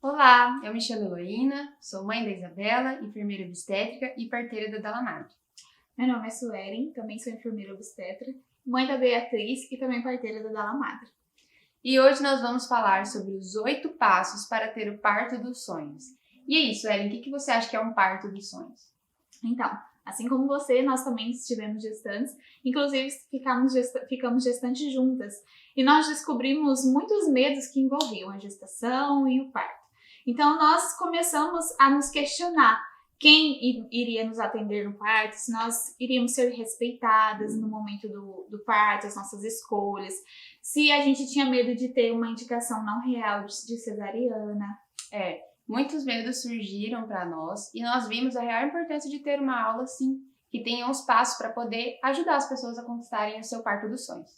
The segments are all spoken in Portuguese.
Olá, eu me chamo Heloína, sou mãe da Isabela, enfermeira obstétrica e parteira da Dalamadre. Meu nome é Suelen, também sou enfermeira obstetra, mãe da Beatriz e também parteira da Dalamadre. E hoje nós vamos falar sobre os 8 passos para ter o parto dos sonhos. E aí, Suelen, o que você acha que é um parto dos sonhos? Então, assim como você, nós também estivemos gestantes, inclusive ficamos gestantes juntas, e nós descobrimos muitos medos que envolviam a gestação e o parto. Então, nós começamos a nos questionar quem iria nos atender no parto, se nós iríamos ser respeitadas no momento do parto, as nossas escolhas, se a gente tinha medo de ter uma indicação não real de cesariana. Muitos medos surgiram para nós e nós vimos a real importância de ter uma aula, sim, que tenha os passos para poder ajudar as pessoas a conquistarem o seu parto dos sonhos.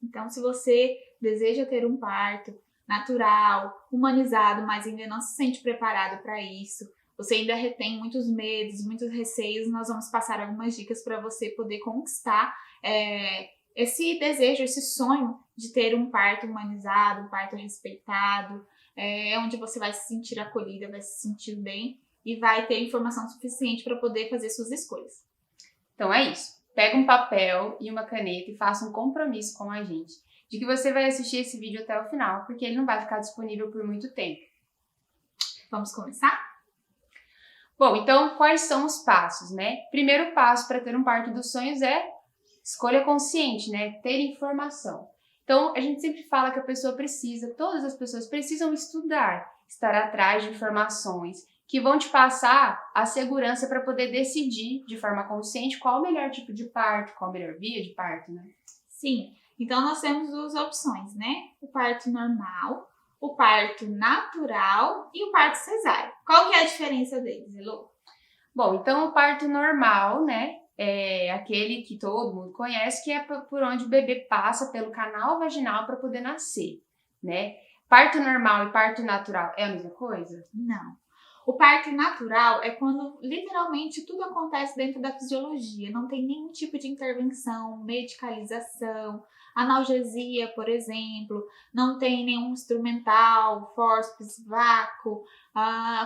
Então, se você deseja ter um parto natural, humanizado, mas ainda não se sente preparado para isso, você ainda retém muitos medos, muitos receios, nós vamos passar algumas dicas para você poder conquistar esse desejo, esse sonho de ter um parto humanizado, um parto respeitado, onde você vai se sentir acolhida, vai se sentir bem e vai ter informação suficiente para poder fazer suas escolhas. Então é isso. Pega um papel e uma caneta e faça um compromisso com a gente de que você vai assistir esse vídeo até o final, porque ele não vai ficar disponível por muito tempo. Vamos começar? Bom, então quais são os passos, né? Primeiro passo para ter um parto dos sonhos é escolha consciente, né? Ter informação. Então, a gente sempre fala que a pessoa precisa, todas as pessoas precisam estudar, estar atrás de informações que vão te passar a segurança para poder decidir de forma consciente qual o melhor tipo de parto, qual a melhor via de parto, né? Sim, então nós temos duas opções, né? O parto normal, o parto natural e o parto cesáreo. Qual que é a diferença deles, Elô? Bom, então o parto normal, né? É aquele que todo mundo conhece, que é por onde o bebê passa pelo canal vaginal para poder nascer, né? Parto normal e parto natural é a mesma coisa? Não. O parto natural é quando literalmente tudo acontece dentro da fisiologia, não tem nenhum tipo de intervenção, medicalização, analgesia, por exemplo, não tem nenhum instrumental, fórceps, vácuo,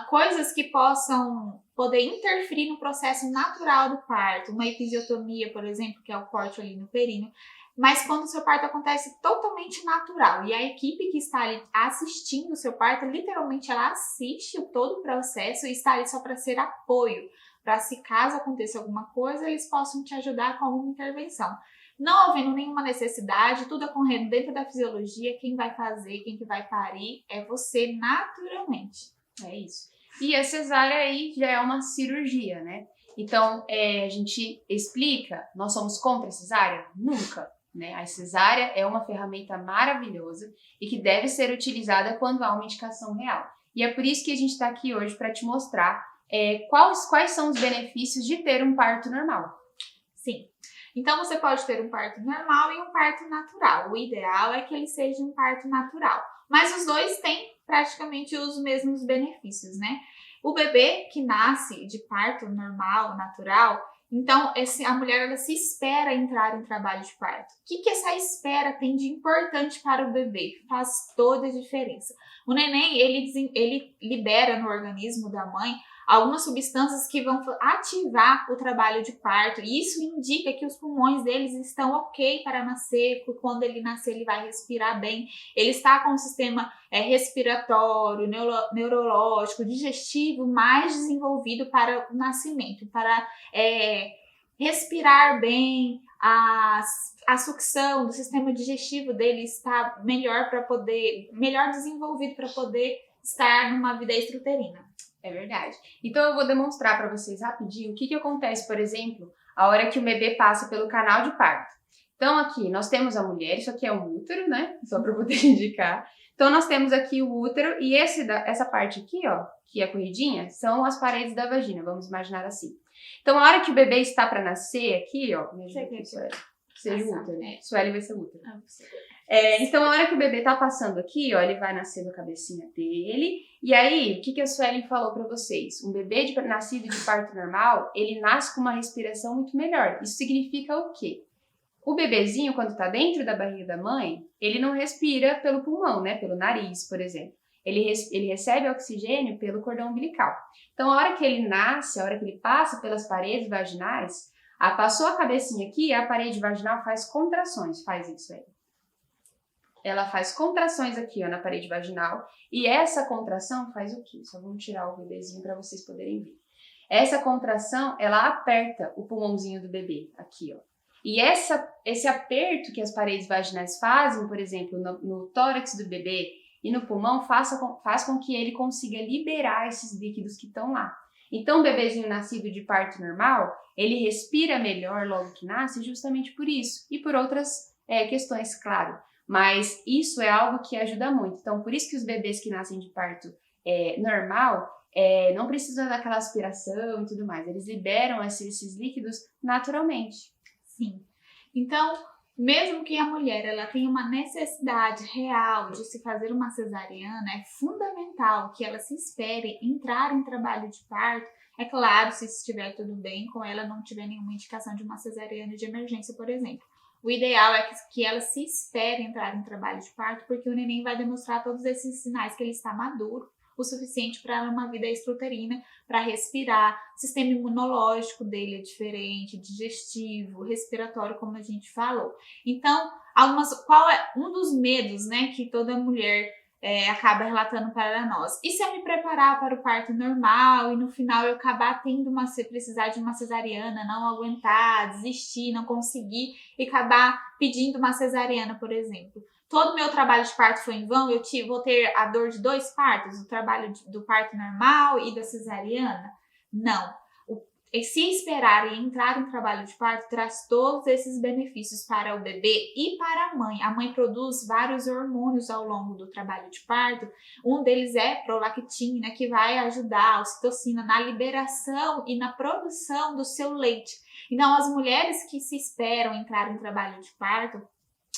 coisas que possam poder interferir no processo natural do parto, uma episiotomia, por exemplo, que é o corte ali no períneo. Mas quando o seu parto acontece totalmente natural e a equipe que está ali assistindo o seu parto, literalmente ela assiste todo o processo e está ali só para ser apoio, para se caso aconteça alguma coisa, eles possam te ajudar com alguma intervenção. Não havendo nenhuma necessidade, tudo ocorrendo dentro da fisiologia, quem vai fazer, quem que vai parir é você naturalmente. É isso. E a cesárea aí já é uma cirurgia, né? Então, a gente explica, nós somos contra a cesárea? Nunca. Né? A cesárea é uma ferramenta maravilhosa e que deve ser utilizada quando há uma indicação real. E é por isso que a gente está aqui hoje para te mostrar quais são os benefícios de ter um parto normal. Sim. Então, você pode ter um parto normal e um parto natural. O ideal é que ele seja um parto natural. Mas os dois têm praticamente os mesmos benefícios, né? O bebê que nasce de parto normal, natural, então a mulher ela se espera entrar em trabalho de parto. O que essa espera tem de importante para o bebê? Faz toda a diferença. O neném, ele libera no organismo da mãe algumas substâncias que vão ativar o trabalho de parto. E isso indica que os pulmões deles estão ok para nascer, quando ele nascer ele vai respirar bem. Ele está com o sistema respiratório, neurológico, digestivo mais desenvolvido para o nascimento, para respirar bem, a sucção do sistema digestivo dele está melhor desenvolvido para poder estar numa vida extrauterina. É verdade. Então eu vou demonstrar para vocês rapidinho o que acontece, por exemplo, a hora que o bebê passa pelo canal de parto. Então aqui nós temos a mulher, isso aqui é um útero, né? Só para poder indicar. Então nós temos aqui o útero e essa parte aqui, ó, que é corridinha, são as paredes da vagina, vamos imaginar assim. Então a hora que o bebê está para nascer aqui, ó, me ajuda aqui, Sueli, que seja o útero, né? Sueli vai ser o útero. Então a hora que o bebê tá passando aqui, ó, ele vai nascer na cabecinha dele. E aí, o que a Suelen falou para vocês? Um bebê nascido de parto normal, ele nasce com uma respiração muito melhor. Isso significa o quê? O bebezinho, quando tá dentro da barriga da mãe, ele não respira pelo pulmão, né? Pelo nariz, por exemplo. ele recebe oxigênio pelo cordão umbilical. Então, a hora que ele nasce, a hora que ele passa pelas paredes vaginais, passou a cabecinha aqui, a parede vaginal faz contrações, faz isso aí. Ela faz contrações aqui, ó, na parede vaginal, e essa contração faz o quê? Só vamos tirar o bebezinho para vocês poderem ver. Essa contração, ela aperta o pulmãozinho do bebê, aqui, ó. E esse aperto que as paredes vaginais fazem, por exemplo, no tórax do bebê e no pulmão, faz com que ele consiga liberar esses líquidos que estão lá. Então, o bebezinho nascido de parto normal, ele respira melhor logo que nasce justamente por isso. E por outras questões, claro. Mas isso é algo que ajuda muito. Então, por isso que os bebês que nascem de parto normal não precisam daquela aspiração e tudo mais. Eles liberam esses líquidos naturalmente. Sim. Então, mesmo que a mulher ela tenha uma necessidade real de se fazer uma cesariana, é fundamental que ela se espere entrar em trabalho de parto. É claro, se estiver tudo bem com ela, não tiver nenhuma indicação de uma cesariana de emergência, por exemplo. O ideal é que ela se espere entrar em trabalho de parto, porque o neném vai demonstrar todos esses sinais que ele está maduro o suficiente para uma vida extrauterina, para respirar. O sistema imunológico dele é diferente, digestivo, respiratório, como a gente falou. Então, qual é um dos medos, né, que toda mulher acaba relatando para nós? E se eu me preparar para o parto normal e no final eu acabar precisar de uma cesariana, não aguentar, desistir, não conseguir e acabar pedindo uma cesariana, por exemplo? Todo o meu trabalho de parto foi em vão? Eu vou ter a dor de 2 partos? O trabalho do parto normal e da cesariana? Não. Se esperar e entrar em trabalho de parto traz todos esses benefícios para o bebê e para a mãe. A mãe produz vários hormônios ao longo do trabalho de parto. Um deles é prolactina, que vai ajudar a ocitocina na liberação e na produção do seu leite. Então, as mulheres que se esperam entrar em trabalho de parto,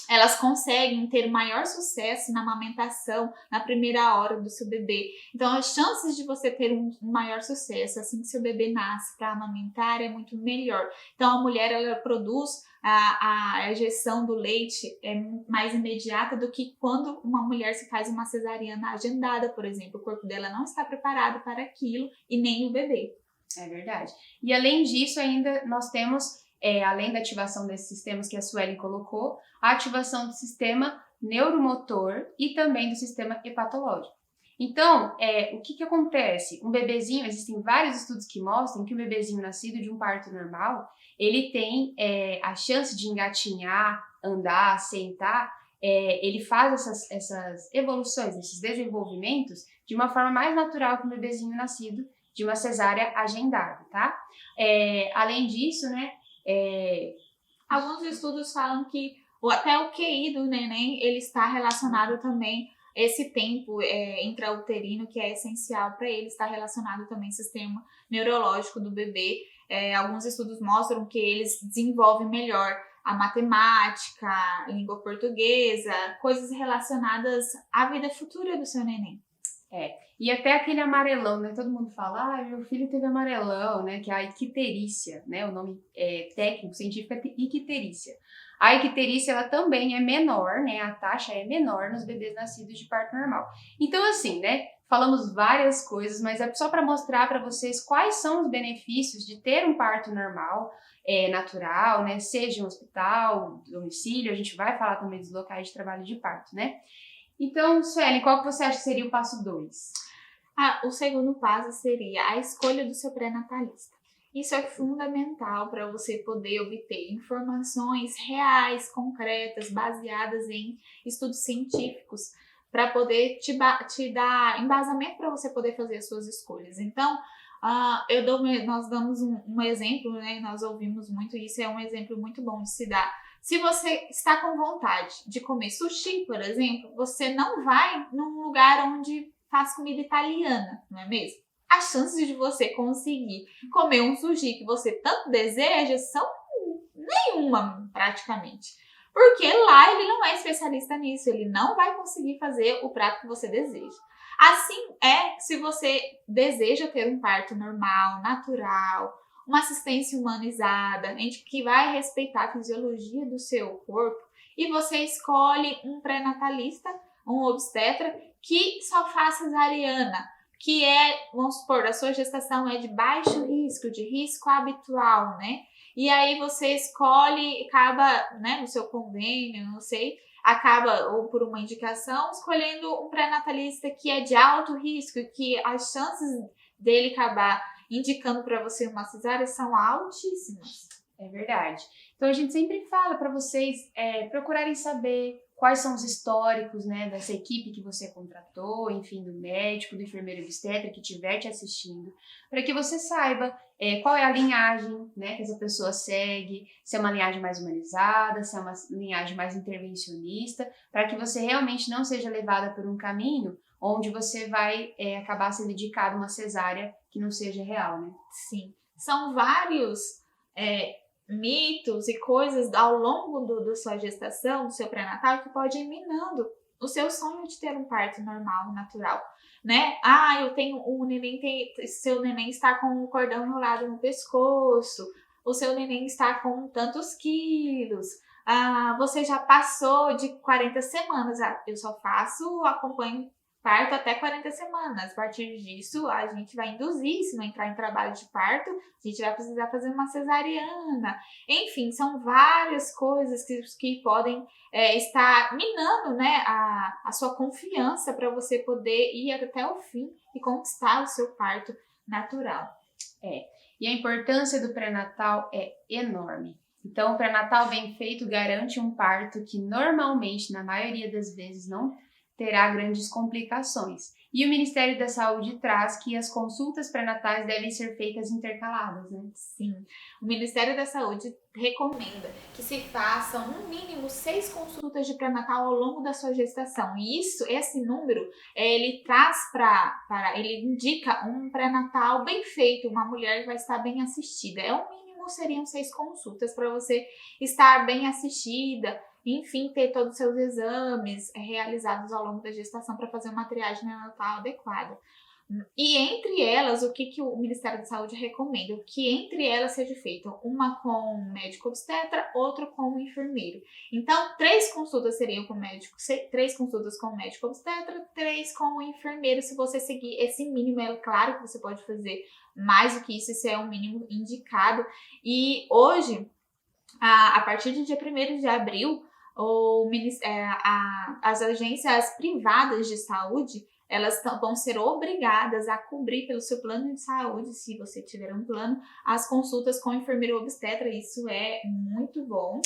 elas conseguem ter maior sucesso na amamentação na primeira hora do seu bebê. Então, as chances de você ter um maior sucesso assim que seu bebê nasce para amamentar é muito melhor. Então, a mulher ela produz a ejeção do leite mais imediata do que quando uma mulher se faz uma cesariana agendada, por exemplo. O corpo dela não está preparado para aquilo e nem o bebê. É verdade. E além disso, ainda nós temos, além da ativação desses sistemas que a Suelen colocou, a ativação do sistema neuromotor e também do sistema hepatológico. Então, o que acontece? Um bebezinho, existem vários estudos que mostram que o bebezinho nascido de um parto normal, ele tem a chance de engatinhar, andar, sentar, ele faz essas evoluções, esses desenvolvimentos de uma forma mais natural que um bebezinho nascido de uma cesárea agendada, tá? Além disso, né, alguns estudos falam que até o QI do neném, ele está relacionado também, esse tempo intrauterino que é essencial para ele, está relacionado também ao sistema neurológico do bebê. Alguns estudos mostram que eles desenvolvem melhor a matemática, a língua portuguesa, coisas relacionadas à vida futura do seu neném. E até aquele amarelão, né? Todo mundo fala, meu filho teve amarelão, né? Que é a icterícia, né? O nome técnico, científico é icterícia. A icterícia, ela também é menor, né? A taxa é menor nos bebês nascidos de parto normal. Então, assim, né? Falamos várias coisas, mas é só para mostrar para vocês quais são os benefícios de ter um parto normal, natural, né? Seja um hospital, domicílio, a gente vai falar também dos locais de trabalho de parto, né? Então, Suelen, qual que você acha que seria o passo 2? O segundo passo seria a escolha do seu pré-natalista. Isso é fundamental para você poder obter informações reais, concretas, baseadas em estudos científicos, para poder te dar embasamento para você poder fazer as suas escolhas. Então, nós damos um exemplo, né? Nós ouvimos muito isso, é um exemplo muito bom de se dar. Se você está com vontade de comer sushi, por exemplo, você não vai num lugar onde faz comida italiana, não é mesmo? As chances de você conseguir comer um sushi que você tanto deseja são nenhuma, praticamente. Porque lá ele não é especialista nisso, ele não vai conseguir fazer o prato que você deseja. Assim se você deseja ter um parto normal, natural, uma assistência humanizada, que vai respeitar a fisiologia do seu corpo, e você escolhe um pré-natalista um obstetra que só faz cesariana, que vamos supor, a sua gestação é de baixo risco, de risco habitual, né? E aí você escolhe, acaba, né, no seu convênio, não sei, acaba, ou por uma indicação, escolhendo um pré-natalista que é de alto risco, que as chances dele acabar indicando para você uma cesárea são altíssimas. É verdade. Então a gente sempre fala para vocês procurarem saber quais são os históricos, né, dessa equipe que você contratou, enfim, do médico, do enfermeiro obstetra que estiver te assistindo, para que você saiba qual é a linhagem, né, que essa pessoa segue, se é uma linhagem mais humanizada, se é uma linhagem mais intervencionista, para que você realmente não seja levada por um caminho onde você vai acabar sendo indicado uma cesárea que não seja real, né? Sim, são vários mitos e coisas ao longo da sua gestação, do seu pré-natal, que pode ir minando o seu sonho de ter um parto normal, natural, né? Eu tenho um neném, seu neném está com o cordão enrolado no pescoço, o seu neném está com tantos quilos, você já passou de 40 semanas, eu só acompanho parto até 40 semanas. A partir disso, a gente vai induzir, se não entrar em trabalho de parto, a gente vai precisar fazer uma cesariana. Enfim, são várias coisas que podem estar minando, né, a sua confiança para você poder ir até o fim e conquistar o seu parto natural. E a importância do pré-natal é enorme. Então, o pré-natal bem feito garante um parto que normalmente, na maioria das vezes, não terá grandes complicações. E o Ministério da Saúde traz que as consultas pré-natais devem ser feitas intercaladas, né? Sim, o Ministério da Saúde recomenda que se façam no mínimo 6 consultas de pré-natal ao longo da sua gestação. E esse número, ele traz ele indica um pré-natal bem feito, uma mulher que vai estar bem assistida. O mínimo seriam 6 consultas para você estar bem assistida, enfim, ter todos os seus exames realizados ao longo da gestação para fazer uma triagem neonatal adequada. E entre elas, o que o Ministério da Saúde recomenda? Que entre elas seja feita uma com o médico obstetra, outra com o enfermeiro. Então, 3 consultas seriam com o médico, 3 consultas com o médico obstetra, 3 com o enfermeiro. Se você seguir esse mínimo, é claro que você pode fazer mais do que isso é o mínimo indicado. E hoje, a partir do dia 1º de abril, as agências privadas de saúde, elas vão ser obrigadas a cobrir pelo seu plano de saúde, se você tiver um plano, as consultas com enfermeiro obstetra. Isso é muito bom,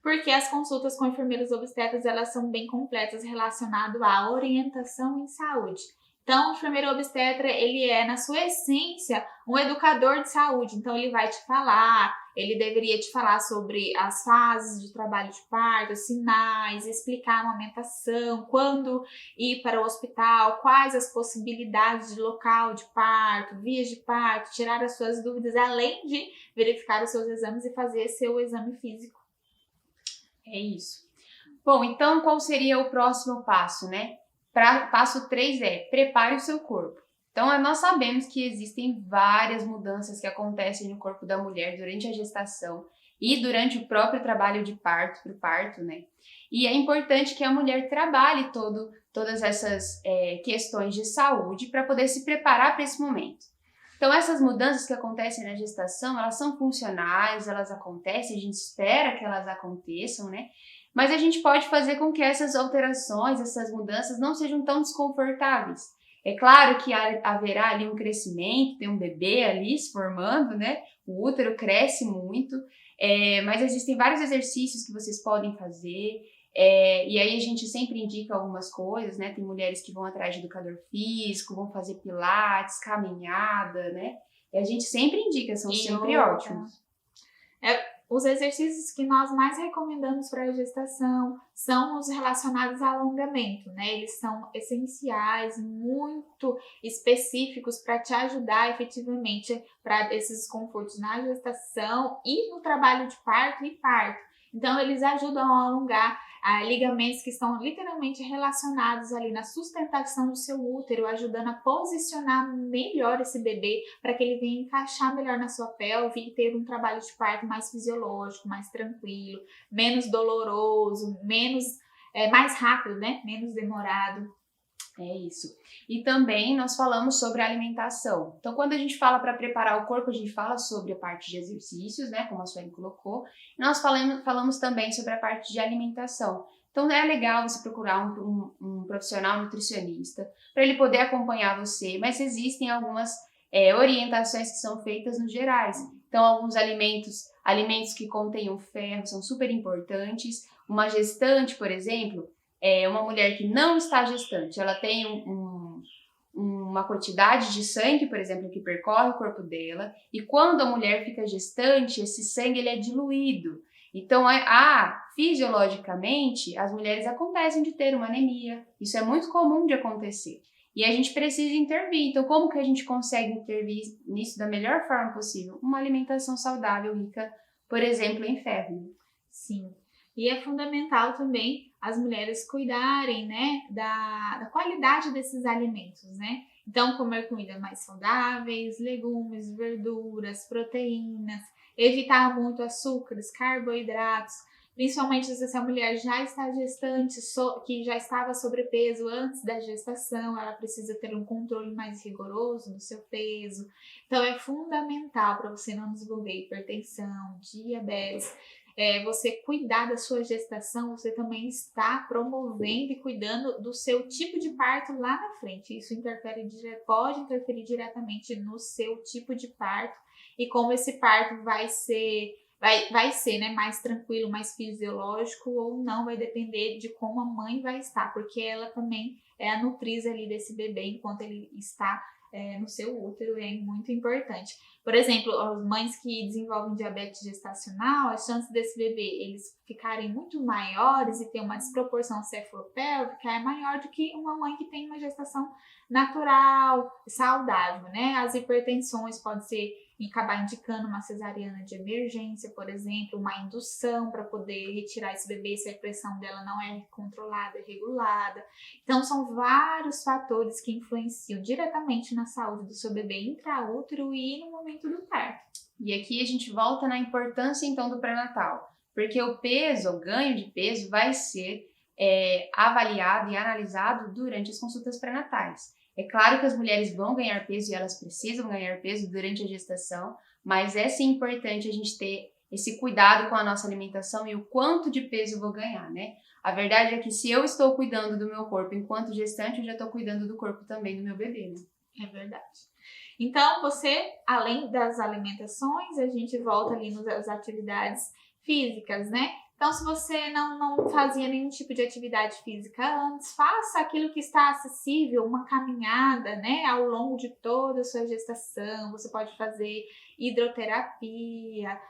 porque as consultas com enfermeiros obstetras, elas são bem completas relacionado à orientação em saúde. Então, o enfermeiro obstetra, ele é, na sua essência, um educador de saúde. Então, ele vai te falar, ele deveria te falar sobre as fases de trabalho de parto, sinais, explicar a amamentação, quando ir para o hospital, quais as possibilidades de local de parto, vias de parto, tirar as suas dúvidas, além de verificar os seus exames e fazer seu exame físico. É isso. Bom, então qual seria o próximo passo, né? Passo 3 prepare o seu corpo. Então, nós sabemos que existem várias mudanças que acontecem no corpo da mulher durante a gestação e durante o próprio trabalho de parto, pro parto, né? E é importante que a mulher trabalhe todas essas questões de saúde para poder se preparar para esse momento. Então, essas mudanças que acontecem na gestação, elas são funcionais, elas acontecem, a gente espera que elas aconteçam, né? Mas a gente pode fazer com que essas alterações, essas mudanças não sejam tão desconfortáveis. É claro que haverá ali um crescimento, tem um bebê ali se formando, né? O útero cresce muito, mas existem vários exercícios que vocês podem fazer, e aí a gente sempre indica algumas coisas, né? Tem mulheres que vão atrás de educador físico, vão fazer pilates, caminhada, né? E a gente sempre indica, são sempre ótimos. Os exercícios que nós mais recomendamos para a gestação são os relacionados ao alongamento, né? Eles são essenciais, muito específicos para te ajudar efetivamente para esses desconfortos na gestação e no trabalho de parto e parto. Então, eles ajudam a alongar ligamentos que estão literalmente relacionados ali na sustentação do seu útero, ajudando a posicionar melhor esse bebê para que ele venha encaixar melhor na sua pelve e ter um trabalho de parto mais fisiológico, mais tranquilo, menos doloroso, menos mais rápido, né? Menos demorado. É isso. E também nós falamos sobre a alimentação. Então, quando a gente fala para preparar o corpo, a gente fala sobre a parte de exercícios, né? Como a Sueli colocou. Nós falamos também sobre a parte de alimentação. Então, é legal você procurar um profissional nutricionista para ele poder acompanhar você, mas existem algumas orientações que são feitas nos gerais. Então, alguns alimentos que contenham ferro são super importantes. Uma gestante, por exemplo, uma mulher que não está gestante, ela tem uma quantidade de sangue, por exemplo, que percorre o corpo dela, e quando a mulher fica gestante, esse sangue ele é diluído. Então, fisiologicamente, as mulheres acontecem de ter uma anemia. Isso é muito comum de acontecer. E a gente precisa intervir. Então, como que a gente consegue intervir nisso da melhor forma possível? Uma alimentação saudável, rica, por exemplo, em ferro. Sim. E é fundamental também as mulheres cuidarem, né, da qualidade desses alimentos, né? Então, comer comidas mais saudáveis, legumes, verduras, proteínas, evitar muito açúcares, carboidratos, principalmente se essa mulher já está gestante, que já estava sobrepeso antes da gestação, ela precisa ter um controle mais rigoroso do seu peso. Então, é fundamental para você não desenvolver hipertensão, diabetes. Você cuidar da sua gestação, você também está promovendo e cuidando do seu tipo de parto lá na frente. Isso pode interferir diretamente no seu tipo de parto e como esse parto vai ser, né, mais tranquilo, mais fisiológico ou não, vai depender de como a mãe vai estar, porque ela também é a nutriz ali desse bebê enquanto ele está no seu útero, é muito importante. Por exemplo, as mães que desenvolvem diabetes gestacional, a chance desse bebê eles ficarem muito maiores e ter uma desproporção cefalopélvica é maior do que uma mãe que tem uma gestação natural, saudável, né? As hipertensões podem acabar indicando uma cesariana de emergência, por exemplo, uma indução para poder retirar esse bebê se a pressão dela não é controlada, regulada. Então, são vários fatores que influenciam diretamente na saúde do seu bebê intraútero e no momento do parto. E aqui a gente volta na importância, então, do pré-natal, porque o ganho de peso vai ser avaliado e analisado durante as consultas pré-natais. É claro que as mulheres vão ganhar peso e elas precisam ganhar peso durante a gestação, mas é sim importante a gente ter esse cuidado com a nossa alimentação e o quanto de peso eu vou ganhar, né? A verdade é que se eu estou cuidando do meu corpo enquanto gestante, eu já estou cuidando do corpo também do meu bebê, né? É verdade. Então, você, além das alimentações, a gente volta ali nas atividades físicas, né? Então, se você não fazia nenhum tipo de atividade física antes, faça aquilo que está acessível, uma caminhada, né? Ao longo de toda a sua gestação. Você pode fazer hidroterapia,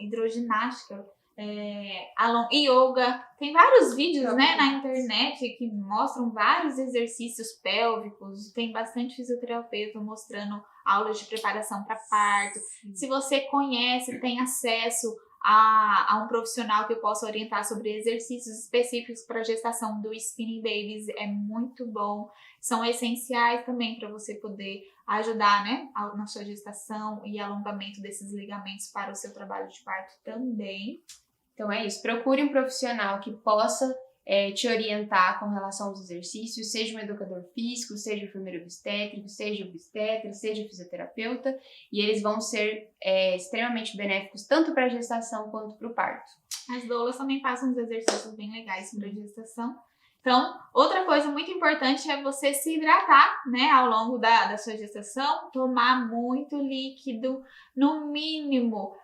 hidroginástica, yoga. Tem vários vídeos, né, na internet que mostram vários exercícios pélvicos. Tem bastante fisioterapeuta mostrando aulas de preparação para parto. Se você conhece, tem acesso a um profissional que eu possa orientar sobre exercícios específicos para gestação do Spinning Babies, é muito bom. São essenciais também para você poder ajudar, né, na sua gestação e alongamento desses ligamentos para o seu trabalho de parto também. Então é isso, procure um profissional que possa te orientar com relação aos exercícios, seja um educador físico, seja enfermeiro obstétrico, seja obstetra, seja fisioterapeuta, e eles vão ser extremamente benéficos tanto para a gestação quanto para o parto. As doulas também passam uns exercícios bem legais para a gestação. Então, outra coisa muito importante é você se hidratar, né, ao longo da sua gestação, tomar muito líquido, no mínimo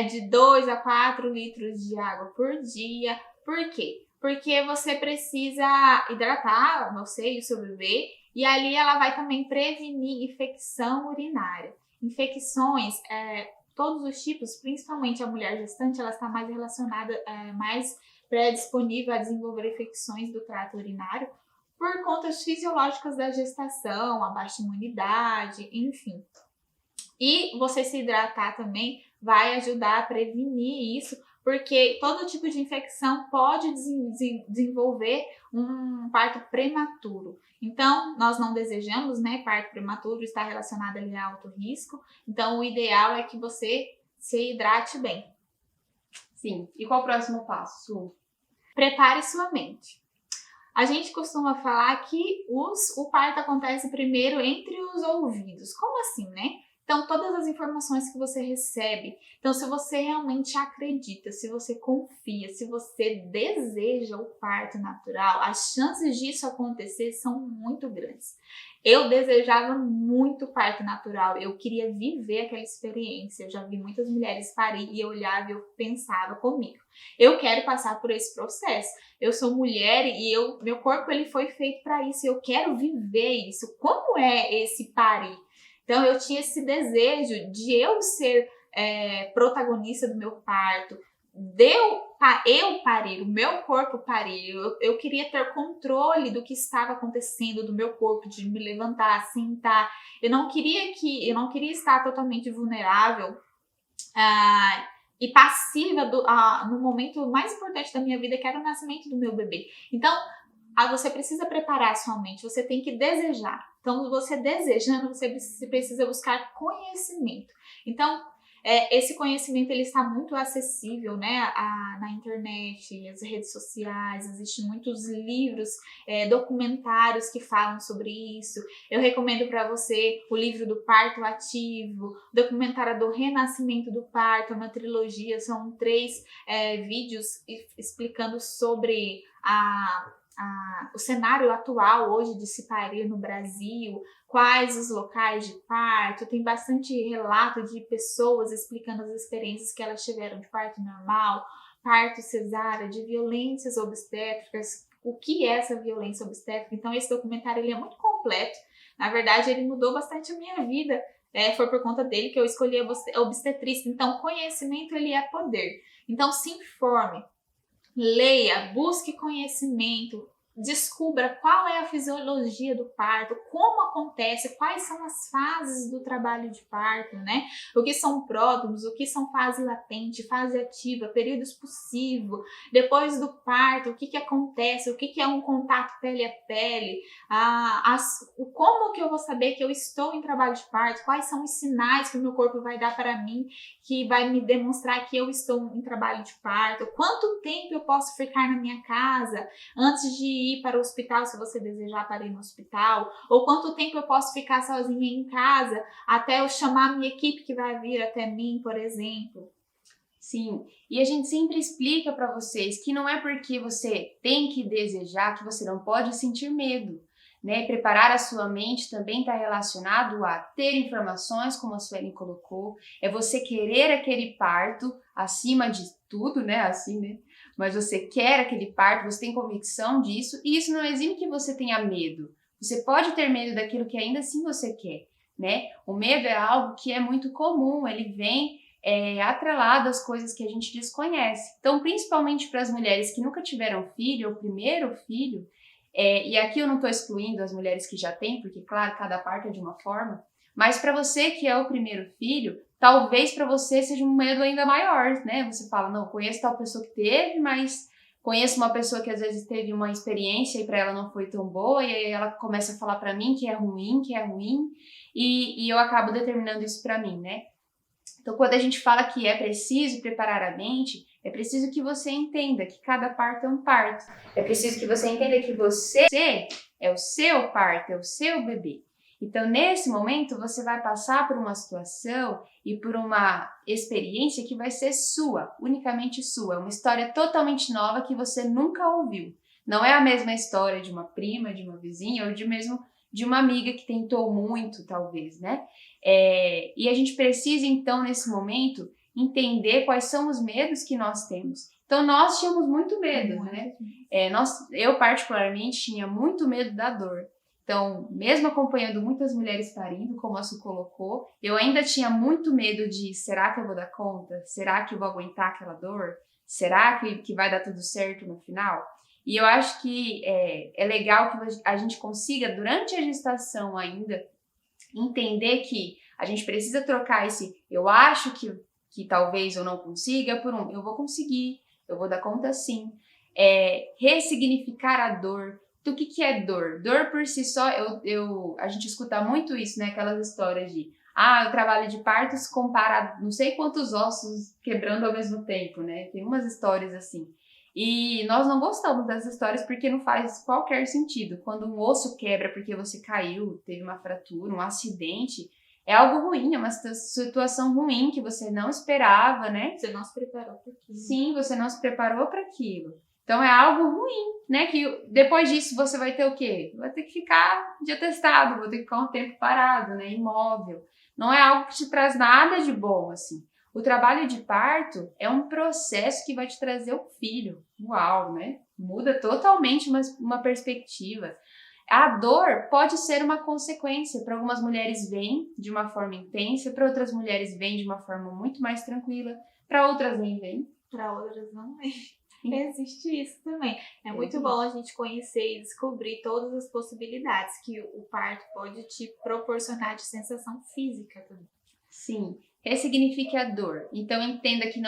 de 2 a 4 litros de água por dia. Por quê? Porque você precisa hidratar você e o seu bebê, e ali ela vai também prevenir infecção urinária. Infecções, todos os tipos, principalmente a mulher gestante, ela está mais relacionada, mais predisponível a desenvolver infecções do trato urinário por contas fisiológicas da gestação, a baixa imunidade, enfim. E você se hidratar também vai ajudar a prevenir isso, porque todo tipo de infecção pode desenvolver um parto prematuro. Então, nós não desejamos, né? Parto prematuro está relacionado ali a alto risco. Então, o ideal é que você se hidrate bem. Sim. E qual o próximo passo, Su? Prepare sua mente. A gente costuma falar que o parto acontece primeiro entre os ouvidos. Como assim, né? Então, todas as informações que você recebe. Então, se você realmente acredita, se você confia, se você deseja o parto natural, as chances disso acontecer são muito grandes. Eu desejava muito parto natural, eu queria viver aquela experiência. Eu já vi muitas mulheres parir e eu olhava e eu pensava comigo, eu quero passar por esse processo. Eu sou mulher e meu corpo ele foi feito para isso, eu quero viver isso. Como é esse parir? Então, eu tinha esse desejo de eu ser protagonista do meu parto, eu parir, o meu corpo parir. Eu queria ter controle do que estava acontecendo do meu corpo, de me levantar, sentar. Eu não queria estar totalmente vulnerável e passiva no momento mais importante da minha vida, que era o nascimento do meu bebê. Então, você precisa preparar a sua mente, você tem que desejar. Então, você desejando, você precisa buscar conhecimento. Então, esse conhecimento ele está muito acessível, né, na internet, nas redes sociais. Existem muitos livros, documentários que falam sobre isso. Eu recomendo para você o livro do Parto Ativo, o documentário do Renascimento do Parto, uma trilogia, são 3 vídeos explicando sobre o cenário atual hoje de se parir no Brasil, quais os locais de parto. Tem bastante relato de pessoas explicando as experiências que elas tiveram de parto normal, parto cesárea, de violências obstétricas, o que é essa violência obstétrica. Então esse documentário ele é muito completo, na verdade ele mudou bastante a minha vida, foi por conta dele que eu escolhi a obstetrícia. Então conhecimento ele é poder, então se informe, leia, busque conhecimento, descubra qual é a fisiologia do parto, como acontece, quais são as fases do trabalho de parto, né? O que são pródromos, o que são fase latente, fase ativa, período expulsivo, depois do parto, o que acontece, o que é um contato pele a pele, como que eu vou saber que eu estou em trabalho de parto, quais são os sinais que o meu corpo vai dar para mim, que vai me demonstrar que eu estou em trabalho de parto, quanto tempo eu posso ficar na minha casa antes de ir para o hospital, se você desejar para ir no hospital, ou quanto tempo eu posso ficar sozinha em casa até eu chamar a minha equipe que vai vir até mim, por exemplo. Sim, e a gente sempre explica para vocês que não é porque você tem que desejar que você não pode sentir medo, né? Preparar a sua mente também está relacionado a ter informações, como a Suelen colocou, é você querer aquele parto acima de tudo, né? Assim, né? Mas você quer aquele parto, você tem convicção disso, e isso não exime que você tenha medo. Você pode ter medo daquilo que ainda assim você quer, né? O medo é algo que é muito comum, ele vem atrelado às coisas que a gente desconhece. Então, principalmente para as mulheres que nunca tiveram filho, ou primeiro filho, e aqui eu não estou excluindo as mulheres que já têm, porque, claro, cada parto é de uma forma, mas para você que é o primeiro filho, talvez para você seja um medo ainda maior, né? Você fala, não, conheço tal pessoa que teve, mas conheço uma pessoa que às vezes teve uma experiência e para ela não foi tão boa, e aí ela começa a falar para mim que é ruim, e eu acabo determinando isso para mim, né? Então, quando a gente fala que é preciso preparar a mente, é preciso que você entenda que cada parto é um parto. É preciso que você entenda que você é o seu parto, é o seu bebê. Então, nesse momento, você vai passar por uma situação e por uma experiência que vai ser sua, unicamente sua. É uma história totalmente nova que você nunca ouviu. Não é a mesma história de uma prima, de uma vizinha ou de uma amiga que tentou muito, talvez, né? E a gente precisa, então, nesse momento, entender quais são os medos que nós temos. Então, nós tínhamos muito medo, né? Eu, particularmente, tinha muito medo da dor. Então, mesmo acompanhando muitas mulheres parindo, como a Su colocou, eu ainda tinha muito medo de, será que eu vou dar conta? Será que eu vou aguentar aquela dor? Será que vai dar tudo certo no final? E eu acho que é legal que a gente consiga, durante a gestação ainda, entender que a gente precisa trocar esse eu acho que talvez eu não consiga por eu vou conseguir, eu vou dar conta sim. Ressignificar a dor. Então, o que é dor? Dor por si só, a gente escuta muito isso, né? Aquelas histórias de o trabalho de parto se compara a não sei quantos ossos quebrando ao mesmo tempo, né? Tem umas histórias assim. E nós não gostamos dessas histórias porque não faz qualquer sentido. Quando um osso quebra porque você caiu, teve uma fratura, um acidente, é algo ruim, é uma situação ruim que você não esperava, né? Você não se preparou para aquilo. Sim, você não se preparou para aquilo. Então é algo ruim, né? Que depois disso você vai ter o quê? Vai ter que ficar de atestado, vai ter que ficar um tempo parado, né? Imóvel. Não é algo que te traz nada de bom, assim. O trabalho de parto é um processo que vai te trazer o filho. Uau, né? Muda totalmente uma perspectiva. A dor pode ser uma consequência. Para algumas mulheres vem de uma forma intensa, para outras mulheres vem de uma forma muito mais tranquila, para outras nem vem. Para outras não vem. Existe isso também. É muito bom a gente conhecer e descobrir todas as possibilidades que o parto pode te proporcionar de sensação física também. Sim, ressignifique a dor. Então entenda que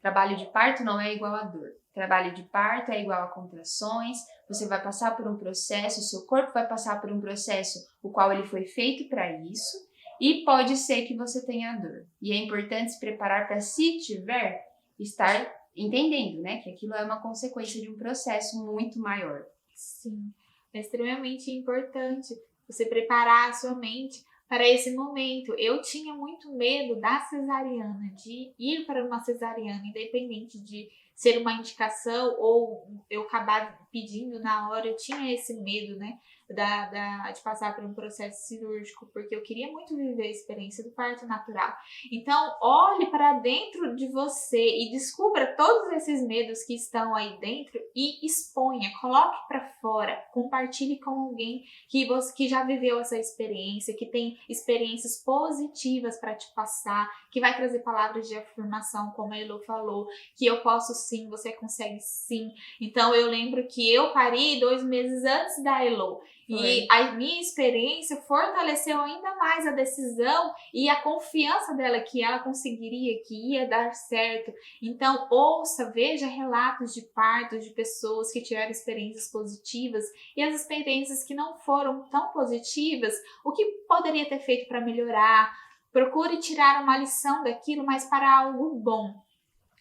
trabalho de parto não é igual a dor. Trabalho de parto é igual a contrações, você vai passar por um processo, o seu corpo vai passar por um processo o qual ele foi feito para isso, e pode ser que você tenha dor. E é importante se preparar para, se tiver, estar entendendo, né, que aquilo é uma consequência de um processo muito maior. Sim, é extremamente importante você preparar a sua mente para esse momento. Eu tinha muito medo da cesariana, de ir para uma cesariana, independente de ser uma indicação ou eu acabar pedindo na hora. Eu tinha esse medo, né, de passar por um processo cirúrgico, porque eu queria muito viver a experiência do parto natural. Então, olhe para dentro de você e descubra todos esses medos que estão aí dentro e exponha, coloque para fora, compartilhe com alguém que já viveu essa experiência, que tem experiências positivas para te passar, que vai trazer palavras de afirmação, como a Elo falou, que eu posso sim, você consegue sim. Então, eu lembro que eu pari 2 meses antes da Elo. E a minha experiência fortaleceu ainda mais a decisão e a confiança dela que ela conseguiria, que ia dar certo. Então, ouça, veja relatos de partos de pessoas que tiveram experiências positivas e as experiências que não foram tão positivas, o que poderia ter feito para melhorar. Procure tirar uma lição daquilo, mas para algo bom.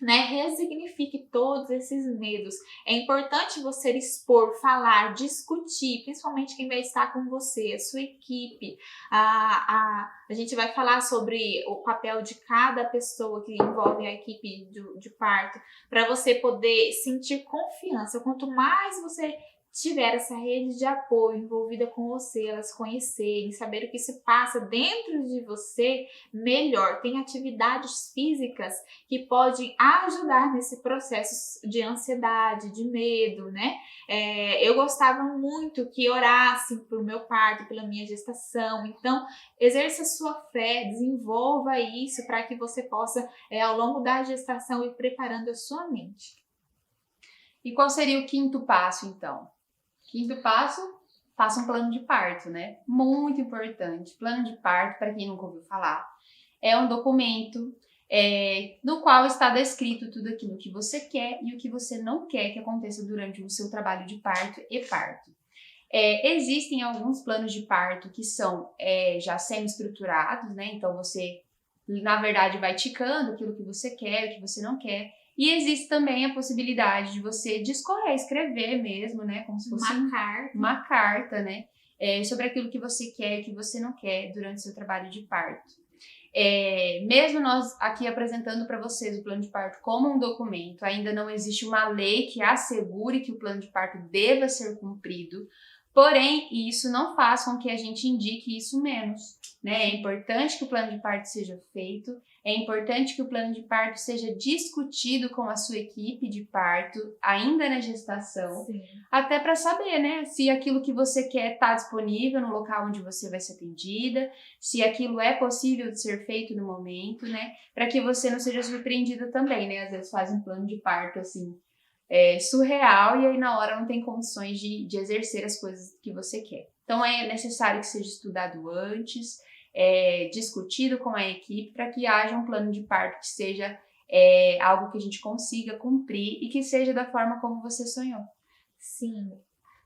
Né? Resignifique todos esses medos. É importante você expor, falar, discutir, principalmente quem vai estar com você, a sua equipe. A gente vai falar sobre o papel de cada pessoa que envolve a equipe de parto, para você poder sentir confiança. Quanto mais você tiver essa rede de apoio envolvida com você, elas conhecerem, saber o que se passa dentro de você, melhor. Tem atividades físicas que podem ajudar nesse processo de ansiedade, de medo, né? Eu gostava muito que orassem pelo meu parto, pela minha gestação. Então, exerça sua fé, desenvolva isso para que você possa, ao longo da gestação, ir preparando a sua mente. E qual seria o quinto passo, então? Quinto passo, faça um plano de parto, né? Muito importante. Plano de parto, para quem nunca ouviu falar, é um documento no qual está descrito tudo aquilo que você quer e o que você não quer que aconteça durante o seu trabalho de parto e parto. Existem alguns planos de parto que são já semi-estruturados, né? Então você, na verdade, vai ticando aquilo que você quer, o que você não quer. E existe também a possibilidade de você discorrer, escrever mesmo, né? Como se fosse uma carta, né? Sobre aquilo que você quer e que você não quer durante o seu trabalho de parto. Mesmo nós aqui apresentando para vocês o plano de parto como um documento, ainda não existe uma lei que assegure que o plano de parto deva ser cumprido. Porém, isso não faz com que a gente indique isso menos, né? É importante que o plano de parto seja feito, é importante que o plano de parto seja discutido com a sua equipe de parto, ainda na gestação, Sim. Até para saber, né, se aquilo que você quer está disponível no local onde você vai ser atendida, se aquilo é possível de ser feito no momento, né, para que você não seja surpreendida também, né? Às vezes faz um plano de parto assim, surreal, e aí na hora não tem condições de exercer as coisas que você quer. Então é necessário que seja estudado antes, discutido com a equipe, para que haja um plano de parto que seja algo que a gente consiga cumprir e que seja da forma como você sonhou. Sim,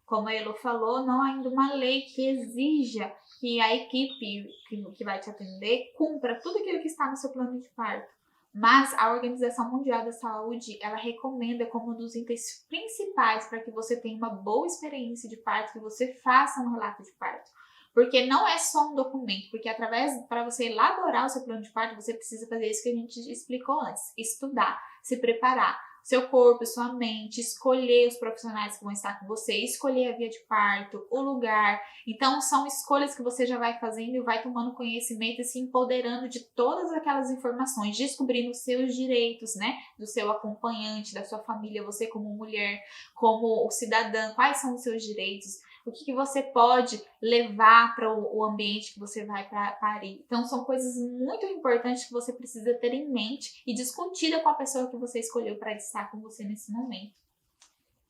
como a Elo falou, não há ainda uma lei que exija que a equipe que vai te atender cumpra tudo aquilo que está no seu plano de parto. Mas a Organização Mundial da Saúde, ela recomenda como um dos itens principais para que você tenha uma boa experiência de parto, que você faça um relato de parto. Porque não é só um documento, porque para você elaborar o seu plano de parto, você precisa fazer isso que a gente explicou antes, estudar, se preparar. Seu corpo, sua mente, escolher os profissionais que vão estar com você, escolher a via de parto, o lugar. Então, são escolhas que você já vai fazendo e vai tomando conhecimento e se empoderando de todas aquelas informações, descobrindo os seus direitos, né? Do seu acompanhante, da sua família, você como mulher, como cidadã, quais são os seus direitos, o que você pode levar para o ambiente que você vai parir. Então, são coisas muito importantes que você precisa ter em mente e discutida com a pessoa que você escolheu para estar com você nesse momento.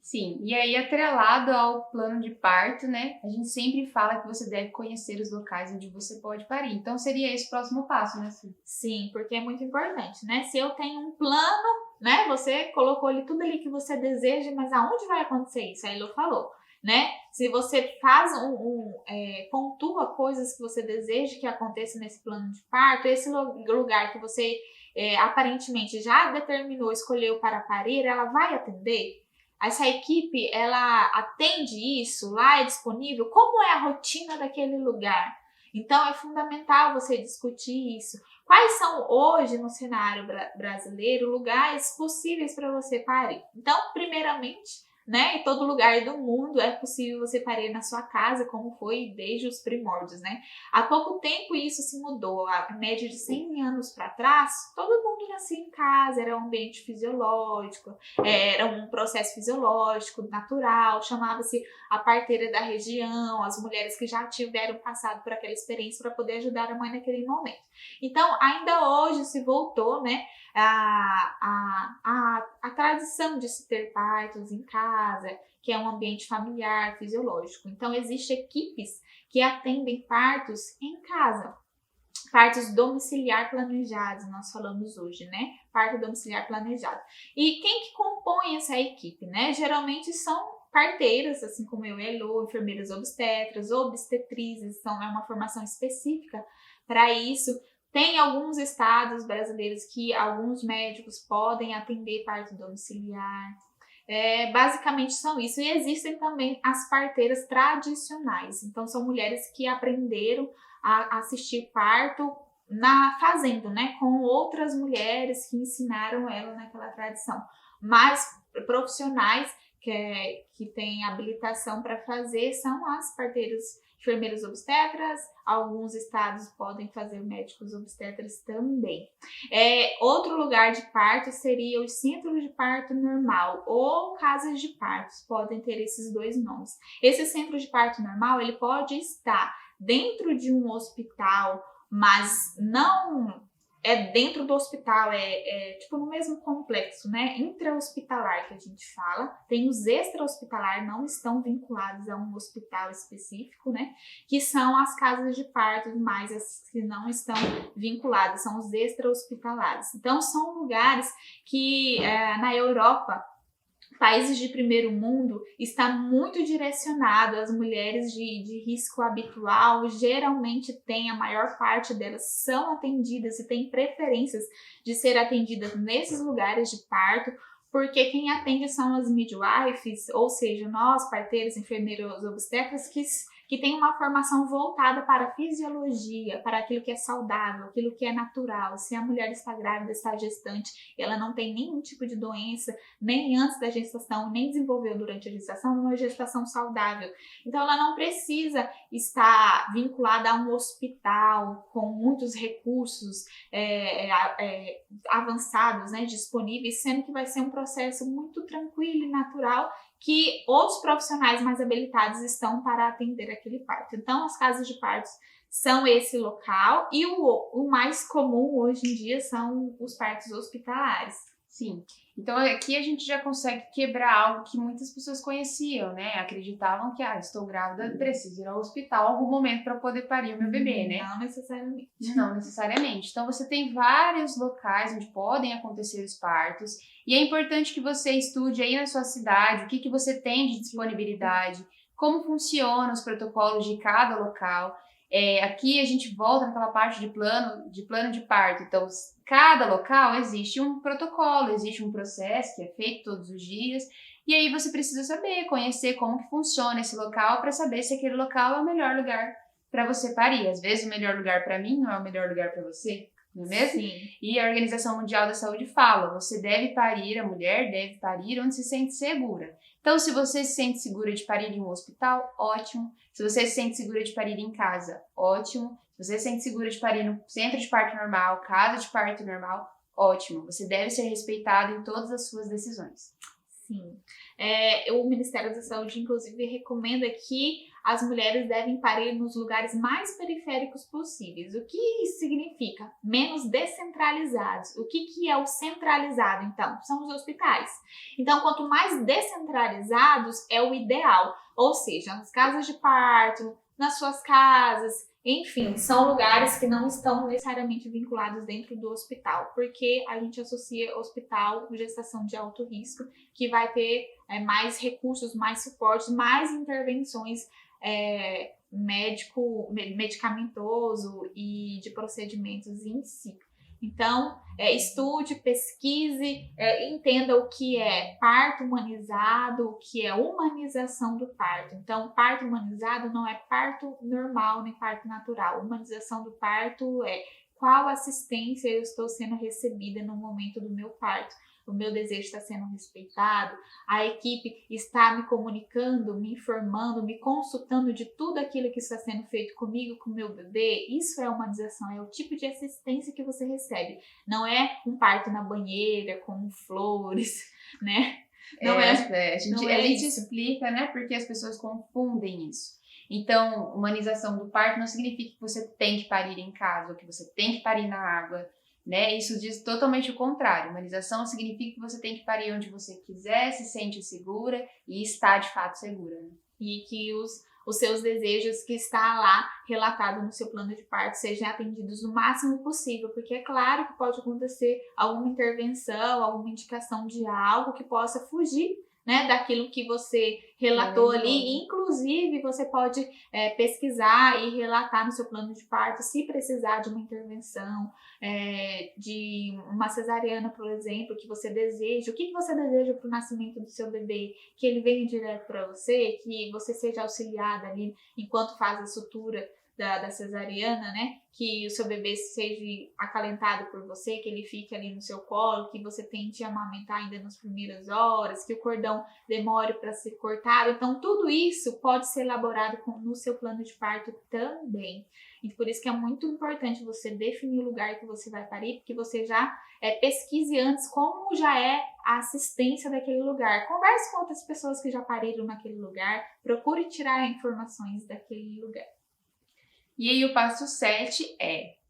Sim, e aí atrelado ao plano de parto, né, a gente sempre fala que você deve conhecer os locais onde você pode parir. Então, seria esse o próximo passo, né, Su? Sim, porque é muito importante, né? Se eu tenho um plano, né, você colocou ali tudo ali que você deseja, mas aonde vai acontecer isso? A Elo falou. Né? Se você faz pontua coisas que você deseja que aconteça nesse plano de parto, esse lugar que você aparentemente já determinou, escolheu para parir, ela vai atender? Essa equipe, ela atende isso? Lá é disponível? Como é a rotina daquele lugar? Então, é fundamental você discutir isso. Quais são hoje no cenário brasileiro lugares possíveis para você parir? Então, primeiramente, né? Em todo lugar do mundo é possível você parir na sua casa, como foi desde os primórdios, né? Há pouco tempo isso se mudou, a média de 100 anos para trás, todo mundo nascia em casa, era um ambiente fisiológico, era um processo fisiológico, natural, chamava-se a parteira da região, as mulheres que já tiveram passado por aquela experiência para poder ajudar a mãe naquele momento. Então, ainda hoje se voltou, né? A tradição de se ter partos em casa, que é um ambiente familiar, fisiológico. Então, existem equipes que atendem partos em casa, partos domiciliar planejados, nós falamos hoje, né? Parto domiciliar planejado. E quem que compõe essa equipe, né? Geralmente são parteiras, assim como eu e a Elo, enfermeiras obstetras, obstetrizes, é uma formação específica para isso. Tem alguns estados brasileiros que alguns médicos podem atender parto domiciliar. Basicamente são isso. E existem também as parteiras tradicionais. Então, são mulheres que aprenderam a assistir parto fazendo, né? Com outras mulheres que ensinaram ela naquela tradição. Mas profissionais que têm habilitação para fazer são as parteiras enfermeiras obstetras, alguns estados podem fazer médicos obstetras também. Outro lugar de parto seria o centro de parto normal ou casas de partos, podem ter esses dois nomes. Esse centro de parto normal, ele pode estar dentro de um hospital, mas não é dentro do hospital, tipo no mesmo complexo, né? Intra-hospitalar que a gente fala. Tem os extra-hospitalar, não estão vinculados a um hospital específico, né? Que são as casas de parto, mas as que não estão vinculadas, são os extra-hospitalares. Então, são lugares que na Europa, países de primeiro mundo, está muito direcionado às mulheres de risco habitual, geralmente a maior parte delas são atendidas e têm preferências de ser atendidas nesses lugares de parto, porque quem atende são as midwives, ou seja, nós, parteiros, enfermeiros, obstetras, que tem uma formação voltada para a fisiologia, para aquilo que é saudável, aquilo que é natural. Se a mulher está grávida, está gestante, ela não tem nenhum tipo de doença, nem antes da gestação, nem desenvolveu durante a gestação, uma gestação saudável. Então, ela não precisa estar vinculada a um hospital com muitos recursos avançados, né, disponíveis, sendo que vai ser um processo muito tranquilo e natural, que outros profissionais mais habilitados estão para atender aquele parto. Então, as casas de partos são esse local e o mais comum hoje em dia são os partos hospitalares. Sim. Então, aqui a gente já consegue quebrar algo que muitas pessoas conheciam, né? Acreditavam que, estou grávida, preciso ir ao hospital em algum momento para poder parir o meu bebê, né? Não necessariamente. Não necessariamente. Então, você tem vários locais onde podem acontecer os partos e é importante que você estude aí na sua cidade o que você tem de disponibilidade, como funcionam os protocolos de cada local. Aqui a gente volta naquela parte de plano de parto. Então, cada local existe um protocolo, existe um processo que é feito todos os dias. E aí você precisa saber, conhecer como que funciona esse local para saber se aquele local é o melhor lugar para você parir. Às vezes o melhor lugar para mim não é o melhor lugar para você, não é mesmo? Sim. E a Organização Mundial da Saúde fala, você deve parir, a mulher deve parir onde se sente segura. Então, se você se sente segura de parir em um hospital, ótimo. Se você se sente segura de parir em casa, ótimo. Se você se sente segura de parir no centro de parto normal, casa de parto normal, ótimo. Você deve ser respeitado em todas as suas decisões. Sim. O Ministério da Saúde, inclusive, recomenda que as mulheres devem parir nos lugares mais periféricos possíveis. O que isso significa? Menos descentralizados. O que é o centralizado, então? São os hospitais. Então, quanto mais descentralizados, é o ideal. Ou seja, nas casas de parto, nas suas casas, enfim, são lugares que não estão necessariamente vinculados dentro do hospital, porque a gente associa hospital com gestação de alto risco, que vai ter mais recursos, mais suportes, mais intervenções medicamentoso e de procedimentos em si. Então, estude, pesquise, entenda o que é parto humanizado, o que é humanização do parto. Então, parto humanizado não é parto normal nem parto natural. Humanização do parto é qual assistência eu estou sendo recebida no momento do meu parto. O meu desejo está sendo respeitado, a equipe está me comunicando, me informando, me consultando de tudo aquilo que está sendo feito comigo, com o meu bebê. Isso é humanização, é o tipo de assistência que você recebe. Não é um parto na banheira, com flores, né? A gente explica, né, porque as pessoas confundem isso. Então, humanização do parto não significa que você tem que parir em casa, ou que você tem que parir na água, né? Isso diz totalmente o contrário. Humanização significa que você tem que parir onde você quiser, se sente segura e está de fato segura, né? E que os seus desejos que está lá relatado no seu plano de parto sejam atendidos o máximo possível, porque é claro que pode acontecer alguma intervenção, alguma indicação de algo que possa fugir, né, daquilo que você relatou ali. Inclusive, você pode pesquisar e relatar no seu plano de parto se precisar de uma intervenção, de uma cesariana, por exemplo, que você deseja. O que você deseja para o nascimento do seu bebê? Que ele venha direto para você, que você seja auxiliada ali enquanto faz a sutura da cesariana, né? Que o seu bebê seja acalentado por você, que ele fique ali no seu colo, que você tente amamentar ainda nas primeiras horas, que o cordão demore para ser cortado. Então, tudo isso pode ser elaborado no seu plano de parto também. E por isso que é muito importante você definir o lugar que você vai parir, porque você já pesquise antes como já é a assistência daquele lugar. Converse com outras pessoas que já pariram naquele lugar, procure tirar informações daquele lugar. E aí o passo 7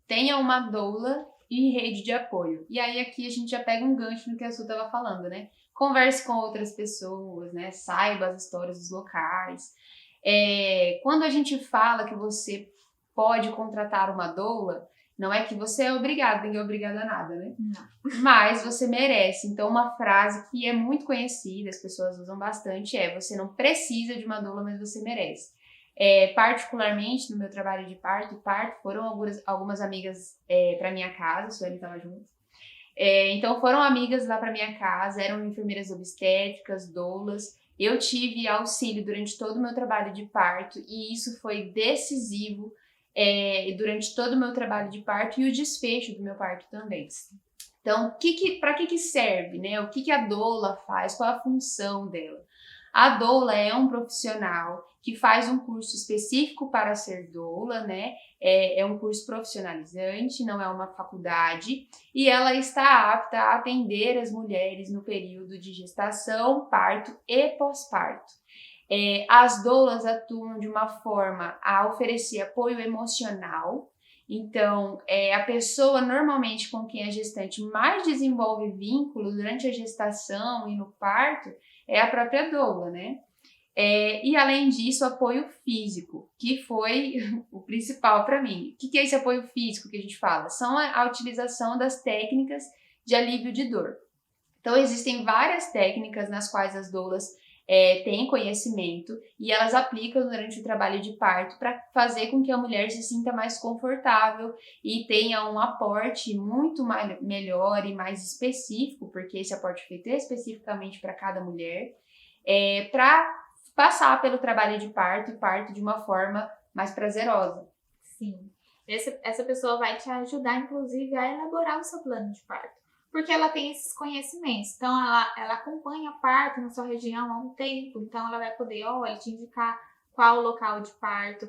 tenha uma doula e rede de apoio. E aí aqui a gente já pega um gancho no que a Su estava falando, né? Converse com outras pessoas, né? Saiba as histórias dos locais. Quando a gente fala que você pode contratar uma doula, não é que você é obrigado, ninguém é obrigado a nada, né? Não. Mas você merece. Então, uma frase que é muito conhecida, as pessoas usam bastante, você não precisa de uma doula, mas você merece. Particularmente no meu trabalho de parto, foram algumas amigas para minha casa, a Sueli estava junto. Então foram amigas lá para minha casa, eram enfermeiras obstétricas, doulas. Eu tive auxílio durante todo o meu trabalho de parto e isso foi decisivo durante todo o meu trabalho de parto e o desfecho do meu parto também. Então, para que serve, né? O que a doula faz? Qual a função dela? A doula é um profissional que faz um curso específico para ser doula, né? É um curso profissionalizante, não é uma faculdade, e ela está apta a atender as mulheres no período de gestação, parto e pós-parto. As doulas atuam de uma forma a oferecer apoio emocional. Então, a pessoa normalmente com quem a gestante mais desenvolve vínculo durante a gestação e no parto é a própria doula, né? E além disso, apoio físico, que foi o principal para mim. O que é esse apoio físico que a gente fala? São a utilização das técnicas de alívio de dor. Então, existem várias técnicas nas quais as doulas têm conhecimento e elas aplicam durante o trabalho de parto para fazer com que a mulher se sinta mais confortável e tenha um aporte muito melhor e mais específico, porque esse aporte feito é especificamente para cada mulher, para passar pelo trabalho de parto e parto de uma forma mais prazerosa. Sim. Essa pessoa vai te ajudar, inclusive, a elaborar o seu plano de parto, porque ela tem esses conhecimentos. Então, ela acompanha parto na sua região há um tempo, então ela vai poder, olha, te indicar qual local de parto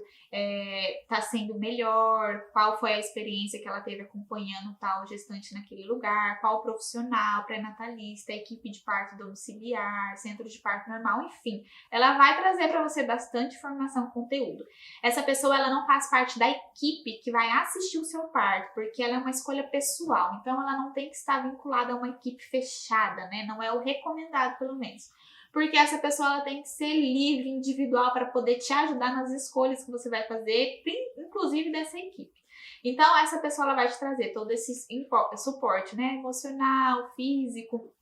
está sendo melhor, qual foi a experiência que ela teve acompanhando tal gestante naquele lugar, qual profissional, pré-natalista, equipe de parto domiciliar, centro de parto normal, enfim. Ela vai trazer para você bastante informação, conteúdo. Essa pessoa, ela não faz parte da equipe que vai assistir o seu parto, porque ela é uma escolha pessoal, então ela não tem que estar vinculada a uma equipe fechada, né? Não é o recomendado, pelo menos. Porque essa pessoa ela tem que ser livre, individual, para poder te ajudar nas escolhas que você vai fazer, inclusive dessa equipe. Então, essa pessoa ela vai te trazer todo esse suporte, né? Emocional, físico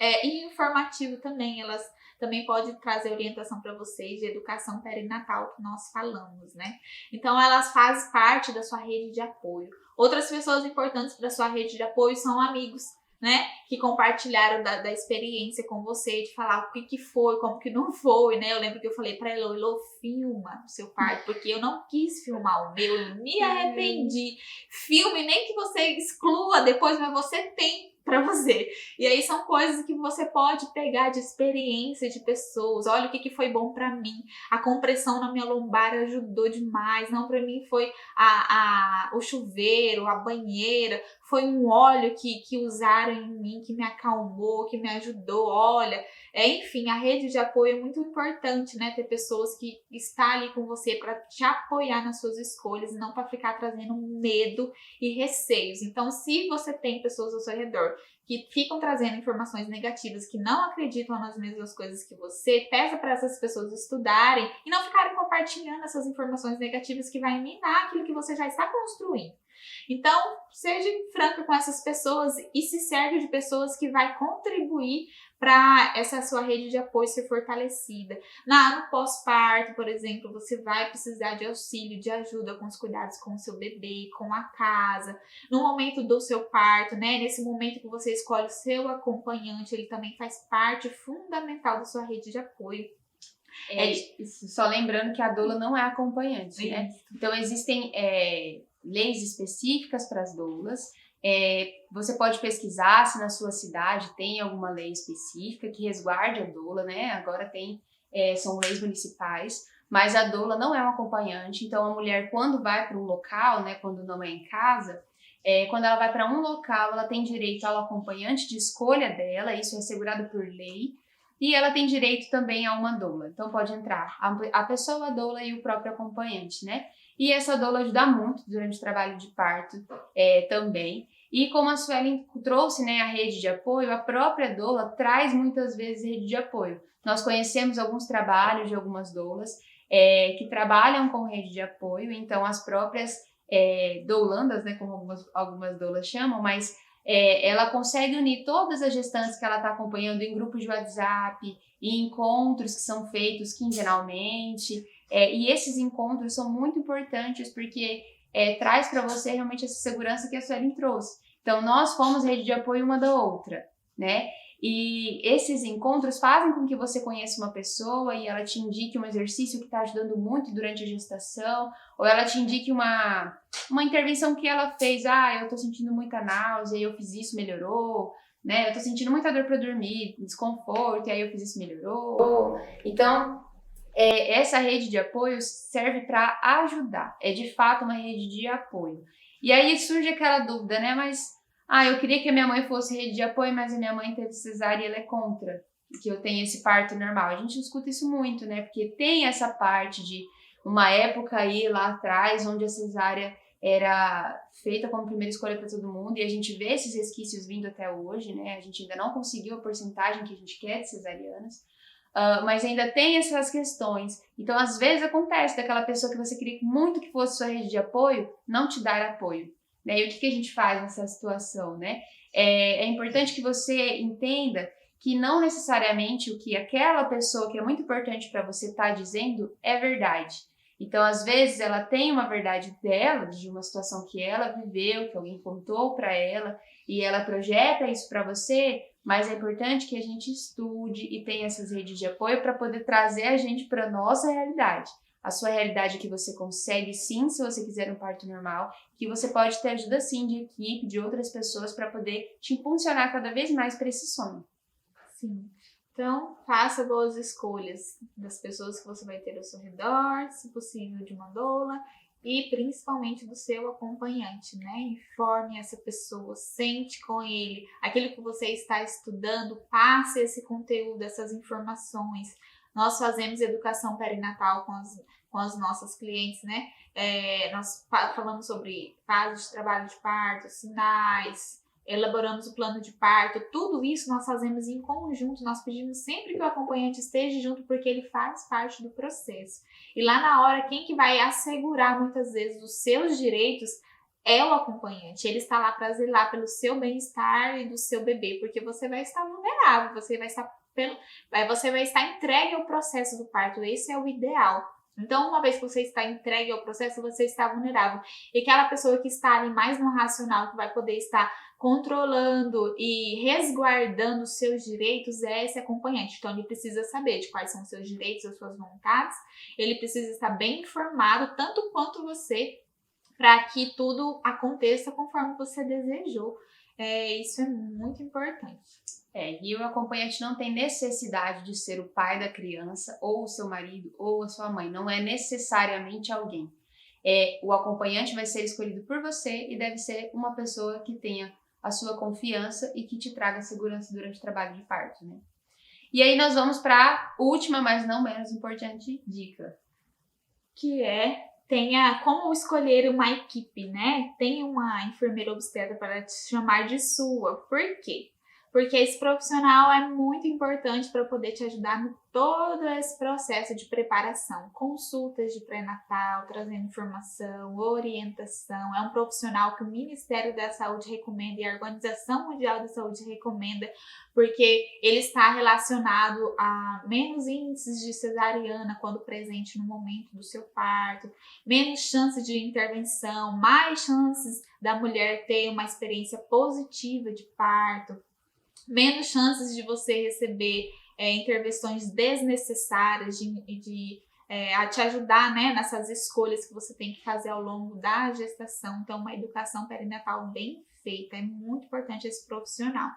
e informativo também. Elas também podem trazer orientação para vocês de educação perinatal, que nós falamos, né? Então, elas fazem parte da sua rede de apoio. Outras pessoas importantes para sua rede de apoio são amigos, né, que compartilharam da experiência com você, de falar o que foi, como que não foi, né? Eu lembro que eu falei pra Elo, filma o seu parto, porque eu não quis filmar o meu, eu me arrependi. Filme, nem que você exclua depois, mas você tem pra você. E aí são coisas que você pode pegar de experiência de pessoas. Olha o que foi bom pra mim. A compressão na minha lombar ajudou demais. Não, pra mim foi o chuveiro, a banheira, foi um óleo que usaram em mim, que me acalmou, que me ajudou. Olha, enfim, a rede de apoio é muito importante, né? Ter pessoas que estão ali com você para te apoiar nas suas escolhas e não para ficar trazendo medo e receios. Então, se você tem pessoas ao seu redor que ficam trazendo informações negativas, que não acreditam nas mesmas coisas que você, peça para essas pessoas estudarem e não ficarem compartilhando essas informações negativas que vai minar aquilo que você já está construindo. Então, seja franca com essas pessoas e se serve de pessoas que vai contribuir para essa sua rede de apoio ser fortalecida. No pós-parto, por exemplo, você vai precisar de auxílio, de ajuda com os cuidados com o seu bebê, com a casa. No momento do seu parto, né? Nesse momento que você escolhe o seu acompanhante, ele também faz parte fundamental da sua rede de apoio. Só lembrando que a doula não é acompanhante, né? Então, existem leis específicas para as doulas. Você pode pesquisar se na sua cidade tem alguma lei específica que resguarde a doula, né? Agora são leis municipais, mas a doula não é um acompanhante. Então, a mulher, quando vai para um local, né, quando não é em casa, quando ela vai para um local, ela tem direito ao acompanhante de escolha dela, isso é assegurado por lei, e ela tem direito também a uma doula. Então, pode entrar a pessoa, a doula e o próprio acompanhante, né? E essa doula ajuda muito durante o trabalho de parto também. E como a Suelen trouxe, né, a rede de apoio, a própria doula traz muitas vezes rede de apoio. Nós conhecemos alguns trabalhos de algumas doulas que trabalham com rede de apoio, então as próprias doulandas, né, como algumas doulas chamam, mas ela consegue unir todas as gestantes que ela está acompanhando em grupos de WhatsApp, em encontros que são feitos quinzenalmente. E esses encontros são muito importantes porque traz para você realmente essa segurança que a Suelen trouxe. Então, nós fomos rede de apoio uma da outra, né? E esses encontros fazem com que você conheça uma pessoa e ela te indique um exercício que está ajudando muito durante a gestação, ou ela te indique uma intervenção que ela fez. Eu tô sentindo muita náusea e eu fiz isso, melhorou, né? Eu tô sentindo muita dor para dormir, desconforto, e aí eu fiz isso, melhorou. Então, essa rede de apoio serve para ajudar, é de fato uma rede de apoio. E aí surge aquela dúvida, né? Mas, eu queria que a minha mãe fosse rede de apoio, mas a minha mãe teve cesárea e ela é contra que eu tenha esse parto normal. A gente escuta isso muito, né? Porque tem essa parte de uma época aí lá atrás, onde a cesárea era feita como primeira escolha para todo mundo, e a gente vê esses resquícios vindo até hoje, né? A gente ainda não conseguiu a porcentagem que a gente quer de cesarianas. Mas ainda tem essas questões. Então, às vezes acontece daquela pessoa que você queria muito que fosse sua rede de apoio, não te dar apoio, né? E o que a gente faz nessa situação, né? É importante que você entenda que não necessariamente o que aquela pessoa que é muito importante para você está dizendo é verdade. Então, às vezes, ela tem uma verdade dela, de uma situação que ela viveu, que alguém contou para ela, e ela projeta isso para você, mas é importante que a gente estude e tenha essas redes de apoio para poder trazer a gente para a nossa realidade. A sua realidade é que você consegue sim, se você quiser um parto normal, que você pode ter ajuda sim de equipe, de outras pessoas para poder te impulsionar cada vez mais para esse sonho. Sim. Então, faça boas escolhas das pessoas que você vai ter ao seu redor, se possível de uma doula, e principalmente do seu acompanhante, né? Informe essa pessoa, sente com ele aquilo que você está estudando, passe esse conteúdo, essas informações. Nós fazemos educação perinatal com as nossas clientes, né? Nós falamos sobre fases de trabalho de parto, sinais, elaboramos o plano de parto, tudo isso nós fazemos em conjunto, nós pedimos sempre que o acompanhante esteja junto, porque ele faz parte do processo. E lá na hora, quem que vai assegurar muitas vezes os seus direitos é o acompanhante. Ele está lá para zelar pelo seu bem-estar e do seu bebê, porque você vai estar vulnerável, você vai estar entregue ao processo do parto, esse é o ideal. Então, uma vez que você está entregue ao processo, você está vulnerável. E aquela pessoa que está ali mais no racional, que vai poder estar controlando e resguardando os seus direitos, é esse acompanhante. Então, ele precisa saber de quais são os seus direitos, as suas vontades. Ele precisa estar bem informado, tanto quanto você, para que tudo aconteça conforme você desejou. Isso é muito importante. E o acompanhante não tem necessidade de ser o pai da criança, ou o seu marido, ou a sua mãe. Não é necessariamente alguém. O acompanhante vai ser escolhido por você e deve ser uma pessoa que tenha a sua confiança e que te traga segurança durante o trabalho de parto, né? E aí nós vamos para a última, mas não menos importante dica. Que tenha como escolher uma equipe, né? Tenha uma enfermeira obstetra para te chamar de sua. Por quê? Porque esse profissional é muito importante para poder te ajudar no todo esse processo de preparação. Consultas de pré-natal, trazendo informação, orientação. É um profissional que o Ministério da Saúde recomenda e a Organização Mundial da Saúde recomenda, porque ele está relacionado a menos índices de cesariana quando presente no momento do seu parto, menos chances de intervenção, mais chances da mulher ter uma experiência positiva de parto, menos chances de você receber intervenções desnecessárias a te ajudar, né, nessas escolhas que você tem que fazer ao longo da gestação. Então, uma educação perinatal bem feita, é muito importante esse profissional.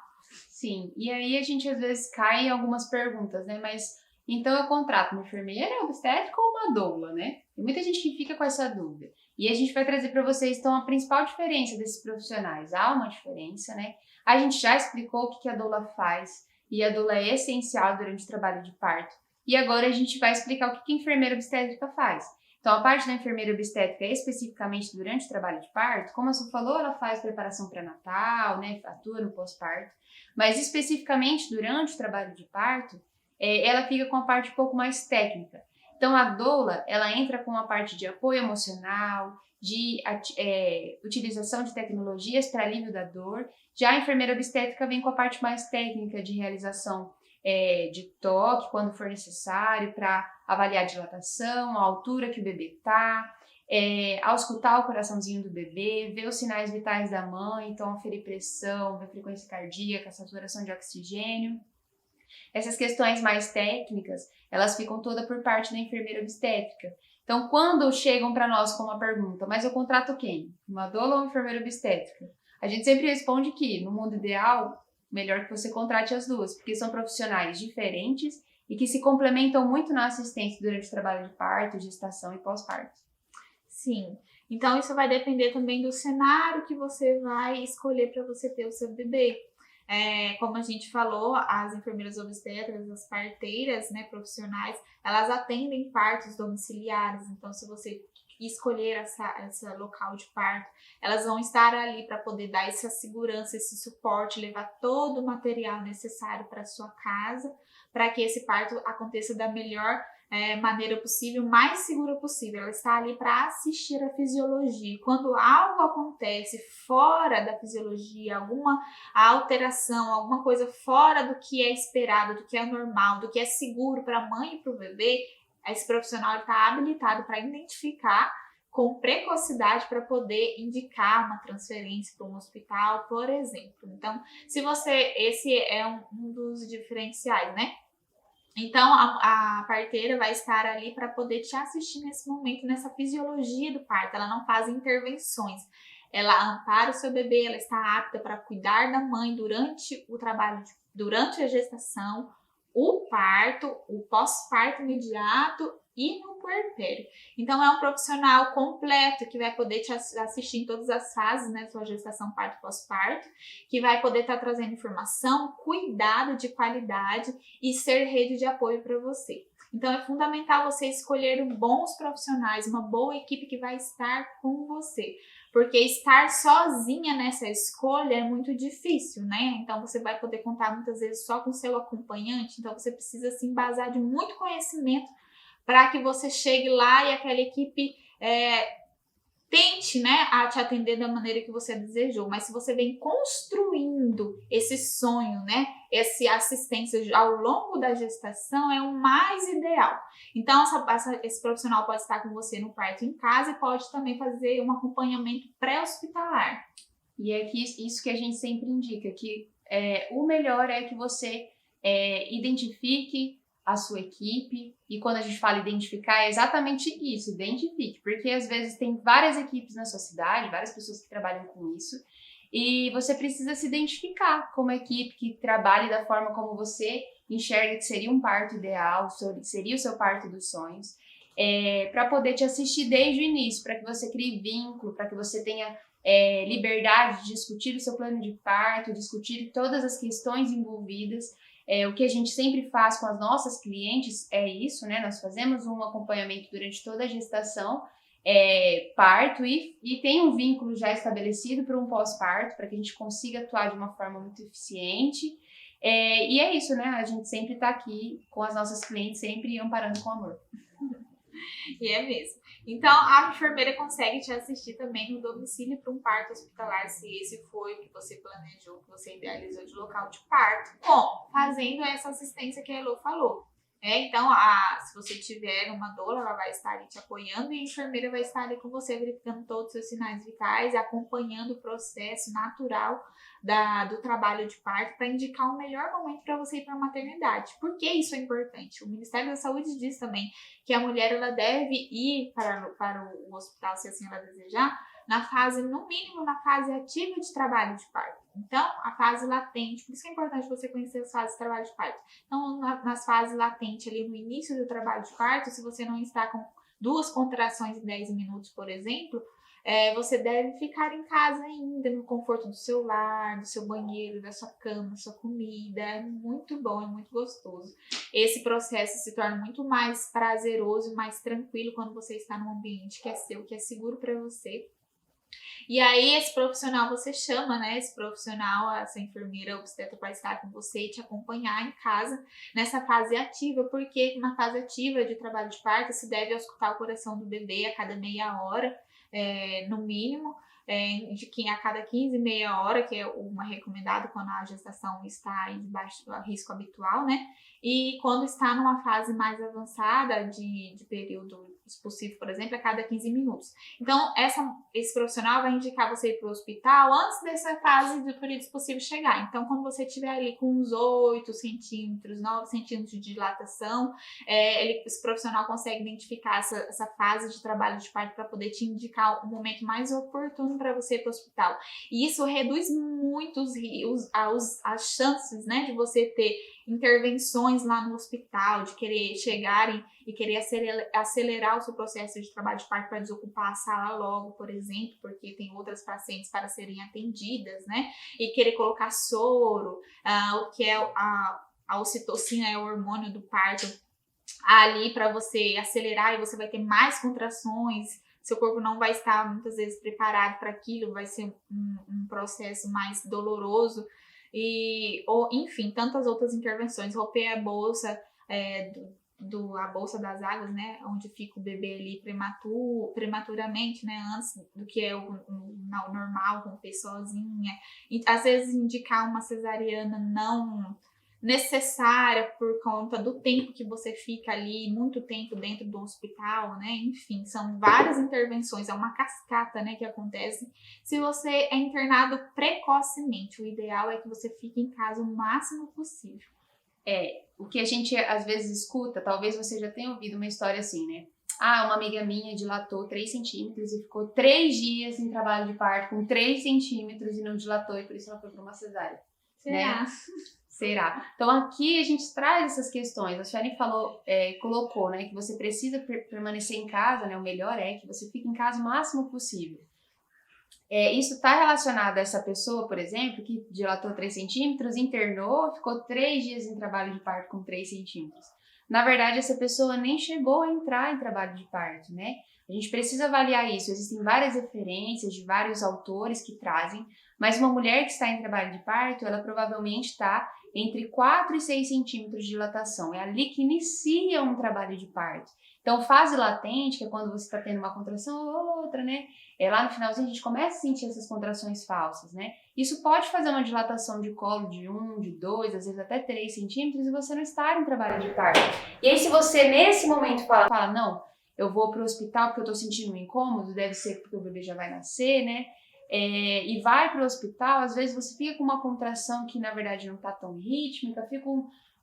Sim, e aí a gente às vezes cai em algumas perguntas, né, mas então eu contrato uma enfermeira obstétrica ou uma doula, né? Tem muita gente que fica com essa dúvida. E a gente vai trazer para vocês, então, a principal diferença desses profissionais. Há uma diferença, né? A gente já explicou o que a doula faz, e a doula é essencial durante o trabalho de parto. E agora a gente vai explicar o que a enfermeira obstétrica faz. Então, a parte da enfermeira obstétrica, especificamente durante o trabalho de parto, como a Su falou, ela faz preparação pré-natal, né? Atua no pós-parto. Mas, especificamente durante o trabalho de parto, ela fica com a parte um pouco mais técnica. Então, a doula, ela entra com a parte de apoio emocional, de utilização de tecnologias para alívio da dor. Já a enfermeira obstétrica vem com a parte mais técnica de realização de toque, quando for necessário, para avaliar a dilatação, a altura que o bebê está, auscultar o coraçãozinho do bebê, ver os sinais vitais da mãe, então aferir pressão, ver frequência cardíaca, saturação de oxigênio. Essas questões mais técnicas, elas ficam todas por parte da enfermeira obstétrica. Então, quando chegam para nós com uma pergunta, mas eu contrato quem? Uma doula ou uma enfermeira obstétrica? A gente sempre responde que, no mundo ideal, melhor que você contrate as duas, porque são profissionais diferentes e que se complementam muito na assistência durante o trabalho de parto, gestação e pós-parto. Sim, então isso vai depender também do cenário que você vai escolher para você ter o seu bebê. Como a gente falou, as enfermeiras obstetras, as parteiras, né, profissionais, elas atendem partos domiciliares. Então, se você escolher essa local de parto, elas vão estar ali para poder dar essa segurança, esse suporte, levar todo o material necessário para sua casa, para que esse parto aconteça da melhor maneira possível, mais segura possível. Ela está ali para assistir a fisiologia. Quando algo acontece fora da fisiologia, alguma alteração, alguma coisa fora do que é esperado, do que é normal, do que é seguro para a mãe e para o bebê, esse profissional está habilitado para identificar com precocidade para poder indicar uma transferência para um hospital, por exemplo. Então, esse é um dos diferenciais, né? Então, a parteira vai estar ali para poder te assistir nesse momento, nessa fisiologia do parto. Ela não faz intervenções. Ela ampara o seu bebê, ela está apta para cuidar da mãe durante o trabalho, durante a gestação, o parto, o pós-parto imediato e no puerpério. Então, é um profissional completo que vai poder te assistir em todas as fases, né? Sua gestação, parto, pós-parto, que vai poder estar trazendo informação, cuidado de qualidade e ser rede de apoio para você. Então, é fundamental você escolher bons profissionais, uma boa equipe que vai estar com você. Porque estar sozinha nessa escolha é muito difícil, né? Então, você vai poder contar muitas vezes só com seu acompanhante. Então, você precisa se embasar de muito conhecimento para que você chegue lá e aquela equipe tente, né, a te atender da maneira que você desejou. Mas se você vem construindo esse sonho, né, essa assistência ao longo da gestação, é o mais ideal. Então, esse profissional pode estar com você no parto em casa e pode também fazer um acompanhamento pré-hospitalar. E é isso que a gente sempre indica, que o melhor é que você identifique a sua equipe, e quando a gente fala identificar, é exatamente isso, identifique, porque às vezes tem várias equipes na sua cidade, várias pessoas que trabalham com isso, e você precisa se identificar como equipe que trabalhe da forma como você enxerga que seria um parto ideal, seria o seu parto dos sonhos, para poder te assistir desde o início, para que você crie vínculo, para que você tenha liberdade de discutir o seu plano de parto, discutir todas as questões envolvidas. O que a gente sempre faz com as nossas clientes é isso, né? Nós fazemos um acompanhamento durante toda a gestação, parto, e tem um vínculo já estabelecido para um pós-parto, para que a gente consiga atuar de uma forma muito eficiente. E é isso, né? A gente sempre está aqui com as nossas clientes, sempre amparando com amor. E é mesmo. Então, a enfermeira consegue te assistir também no domicílio para um parto hospitalar, se esse foi o que você planejou, que você idealizou de local de parto. Como? Fazendo essa assistência que a Elô falou. Então, se você tiver uma dor, ela vai estar ali te apoiando e a enfermeira vai estar ali com você, verificando todos os seus sinais vitais, acompanhando o processo natural do trabalho de parto para indicar o melhor momento para você ir para a maternidade. Por que isso é importante? O Ministério da Saúde diz também que a mulher ela deve ir para o hospital, se assim ela desejar, no mínimo na fase ativa de trabalho de parto. Então, a fase latente, por isso que é importante você conhecer as fases de trabalho de parto. Então, nas fases latentes, ali no início do trabalho de parto, se você não está com 2 contrações em 10 minutos, por exemplo, você deve ficar em casa ainda, no conforto do seu lar, do seu banheiro, da sua cama, da sua comida. É muito bom, é muito gostoso. Esse processo se torna muito mais prazeroso e mais tranquilo quando você está num ambiente que é seu, que é seguro para você. E aí, esse profissional você chama, né? Esse profissional, essa enfermeira obstetra vai estar com você e te acompanhar em casa nessa fase ativa, porque na fase ativa de trabalho de parto se deve auscultar o coração do bebê a cada meia hora, no mínimo, a cada 15, meia hora, que é uma recomendado quando a gestação está em baixo risco habitual, né? E quando está numa fase mais avançada de período expulsivo, por exemplo, a cada 15 minutos. Então, esse profissional vai indicar você ir para o hospital antes dessa fase do período expulsivo chegar. Então, quando você estiver ali com uns 8 centímetros, 9 centímetros de dilatação, esse profissional consegue identificar essa fase de trabalho de parto para poder te indicar o momento mais oportuno para você ir para o hospital. E isso reduz muito as chances, né, de você ter intervenções lá no hospital, de querer chegarem e querer acelerar o seu processo de trabalho de parto para desocupar a sala logo, por exemplo, porque tem outras pacientes para serem atendidas, né? E querer colocar soro, o que é a ocitocina, é o hormônio do parto, ali para você acelerar e você vai ter mais contrações. Seu corpo não vai estar muitas vezes preparado para aquilo, vai ser um processo mais doloroso. Enfim, tantas outras intervenções, romper a bolsa a bolsa das águas, né, onde fica o bebê ali prematuramente, né, antes do que é o normal, com o peito sozinha. E, às vezes indicar uma cesariana não necessária por conta do tempo que você fica ali, muito tempo dentro do hospital, né, enfim, são várias intervenções, é uma cascata, né, que acontece. Se você é internado precocemente, o ideal é que você fique em casa o máximo possível. O que a gente às vezes escuta, talvez você já tenha ouvido uma história assim, né? Uma amiga minha dilatou 3 centímetros e ficou 3 dias em trabalho de parto com 3 centímetros e não dilatou, e por isso ela foi para uma cesárea. Será? Né? Será? Então aqui a gente traz essas questões. A Shane colocou, né, que você precisa permanecer em casa, né? O melhor é que você fique em casa o máximo possível. Isso está relacionado a essa pessoa, por exemplo, que dilatou 3 centímetros, internou, ficou 3 dias em trabalho de parto com 3 centímetros. Na verdade, essa pessoa nem chegou a entrar em trabalho de parto, né? A gente precisa avaliar isso. Existem várias referências de vários autores que trazem, mas uma mulher que está em trabalho de parto, ela provavelmente está entre 4 e 6 centímetros de dilatação. É ali que inicia um trabalho de parto. Então, fase latente, que é quando você está tendo uma contração ou outra, né? Lá no finalzinho a gente começa a sentir essas contrações falsas, né? Isso pode fazer uma dilatação de colo de 1, de 2, às vezes até 3 centímetros e você não está em trabalho de parto. E aí se você nesse momento fala não, eu vou para o hospital porque eu estou sentindo um incômodo, deve ser porque o bebê já vai nascer, né? E vai para o hospital, às vezes você fica com uma contração que na verdade não está tão rítmica, fica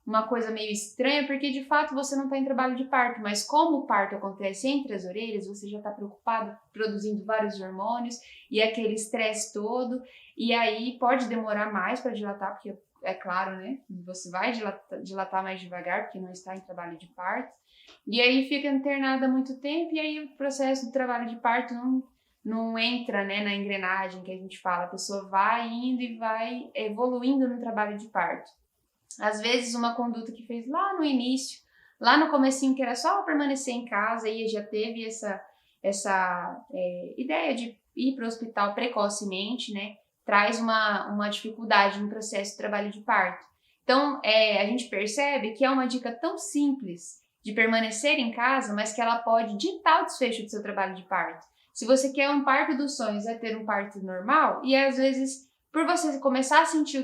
uma coisa meio estranha, porque de fato você não está em trabalho de parto, mas como o parto acontece entre as orelhas, você já está preocupado, produzindo vários hormônios e aquele estresse todo, e aí pode demorar mais para dilatar, porque é claro, né, você vai dilatar mais devagar, porque não está em trabalho de parto, e aí fica internada há muito tempo, e aí o processo do trabalho de parto não entra, né, na engrenagem que a gente fala, a pessoa vai indo e vai evoluindo no trabalho de parto. Às vezes uma conduta que fez lá no início, lá no comecinho, que era só permanecer em casa e já teve essa ideia de ir para o hospital precocemente, né? Traz uma dificuldade no processo de trabalho de parto. Então, a gente percebe que é uma dica tão simples de permanecer em casa, mas que ela pode ditar o desfecho do seu trabalho de parto. Se você quer um parto dos sonhos, é ter um parto normal, e às vezes por você começar a sentir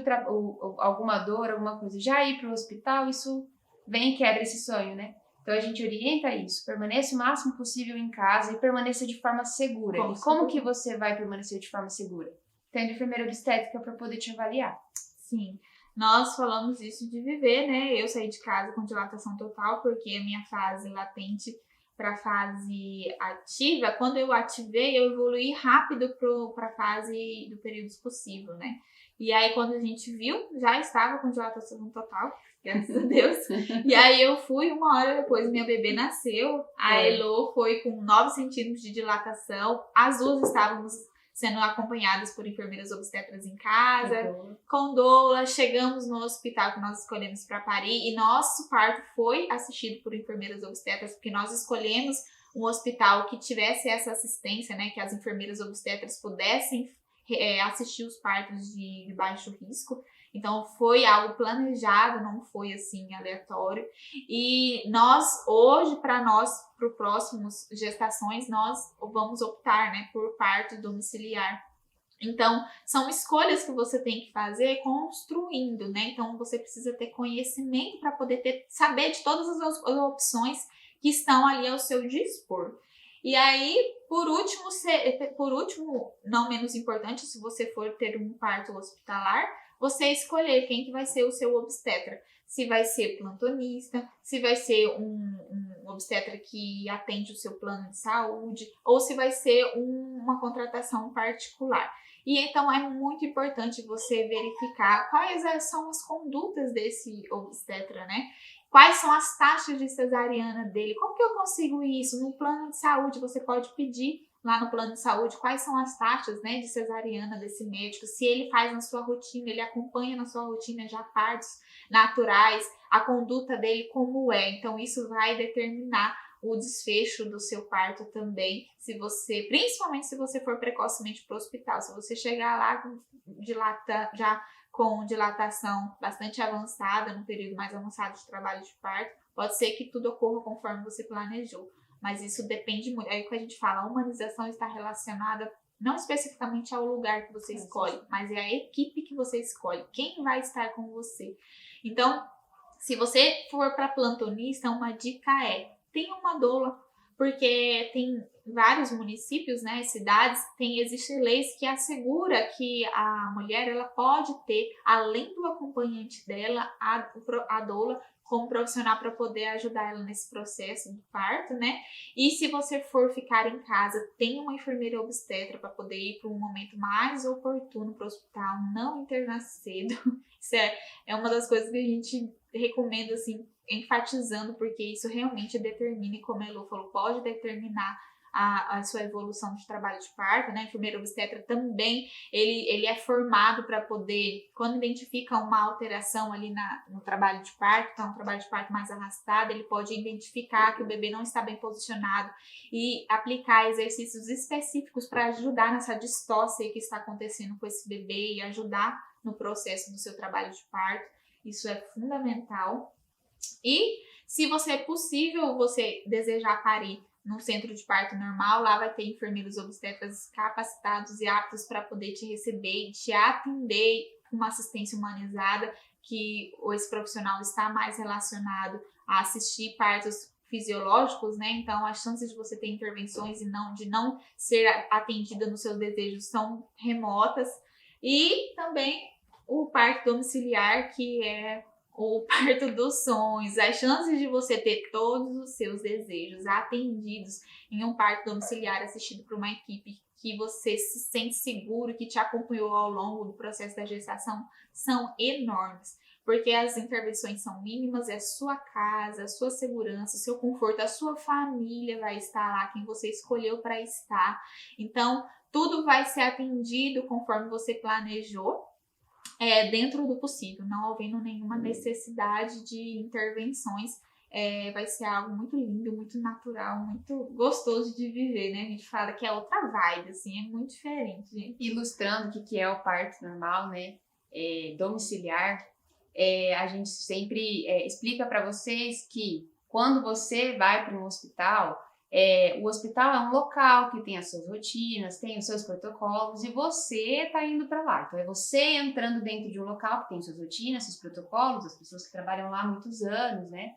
alguma dor, alguma coisa, já ir para o hospital, isso vem e quebra esse sonho, né? Então a gente orienta isso, permaneça o máximo possível em casa e permaneça de forma segura. E como que você vai permanecer de forma segura? Tendo enfermeira obstétrica para poder te avaliar. Sim, nós falamos isso de viver, né? Eu saí de casa com dilatação total, porque a minha fase latente para a fase ativa, quando eu ativei, eu evoluí rápido para a fase do período expulsivo, né? E aí, quando a gente viu, já estava com dilatação total, graças a Deus. E aí, eu fui 1 hora depois, minha bebê nasceu, a Elo foi com 9 centímetros de dilatação, as duas estávamos sendo acompanhadas por enfermeiras obstetras em casa, com doula, chegamos no hospital que nós escolhemos para parir e nosso parto foi assistido por enfermeiras obstetras, porque nós escolhemos um hospital que tivesse essa assistência, né, que as enfermeiras obstetras pudessem assistir os partos de baixo risco. Então foi algo planejado, não foi assim aleatório. E nós, hoje, para próximos gestações, nós vamos optar, né, por parto domiciliar. Então, são escolhas que você tem que fazer construindo, né? Então, você precisa ter conhecimento para poder saber de todas as opções que estão ali ao seu dispor. E aí, por último, não menos importante, se você for ter um parto hospitalar, você escolher quem que vai ser o seu obstetra. Se vai ser plantonista, se vai ser um obstetra que atende o seu plano de saúde, ou se vai ser uma contratação particular. E então é muito importante você verificar quais são as condutas desse obstetra, né? Quais são as taxas de cesariana dele? Como que eu consigo isso? No plano de saúde, você pode pedir lá no plano de saúde quais são as taxas, né, de cesariana desse médico, se ele faz na sua rotina, ele acompanha na sua rotina já partos naturais, a conduta dele como é. Então isso vai determinar o desfecho do seu parto também, principalmente se você for precocemente para o hospital. Se você chegar lá com dilatação bastante avançada, no período mais avançado de trabalho de parto, Pode ser que tudo ocorra conforme você planejou, mas isso depende muito. Aí que a gente fala, a humanização está relacionada não especificamente ao lugar que você escolhe, mas é a equipe que você escolhe, quem vai estar com você. Então, se você for para plantonista, uma dica é, tenha uma doula, porque tem vários municípios, né, cidades, existem leis que assegura que a mulher ela pode ter, além do acompanhante dela, a doula como profissional para poder ajudar ela nesse processo do parto, né? E se você for ficar em casa, tem uma enfermeira obstetra para poder ir para um momento mais oportuno para o hospital, não internar cedo. Isso é uma das coisas que a gente recomenda, assim, enfatizando, porque isso realmente determina, e como a Elu falou, pode determinar a sua evolução de trabalho de parto, né? Enfermeiro obstetra também, ele é formado para poder, quando identifica uma alteração ali no trabalho de parto, então um trabalho de parto mais arrastado, ele pode identificar que o bebê não está bem posicionado e aplicar exercícios específicos para ajudar nessa distócia que está acontecendo com esse bebê e ajudar no processo do seu trabalho de parto. Isso é fundamental. E se você é possível, você desejar parir no centro de parto normal, lá vai ter enfermeiros obstetras capacitados e aptos para poder te receber e te atender com uma assistência humanizada, que esse profissional está mais relacionado a assistir partos fisiológicos, né? Então as chances de você ter intervenções e de não ser atendida nos seus desejos são remotas. E também o parto domiciliar, que é o parto dos sonhos, as chances de você ter todos os seus desejos atendidos em um parto domiciliar assistido por uma equipe que você se sente seguro, que te acompanhou ao longo do processo da gestação, são enormes. Porque as intervenções são mínimas, é a sua casa, a sua segurança, o seu conforto, a sua família vai estar lá, quem você escolheu para estar. Então, tudo vai ser atendido conforme você planejou, dentro do possível, não havendo nenhuma necessidade de intervenções. Vai ser algo muito lindo, muito natural, muito gostoso de viver, né? A gente fala que é outra vibe, assim, é muito diferente, gente. Ilustrando o que é o parto normal, né? Domiciliar, a gente sempre explica para vocês que quando você vai para um hospital, o hospital é um local que tem as suas rotinas, tem os seus protocolos e você está indo para lá. Então é você entrando dentro de um local que tem suas rotinas, seus protocolos, as pessoas que trabalham lá há muitos anos, né?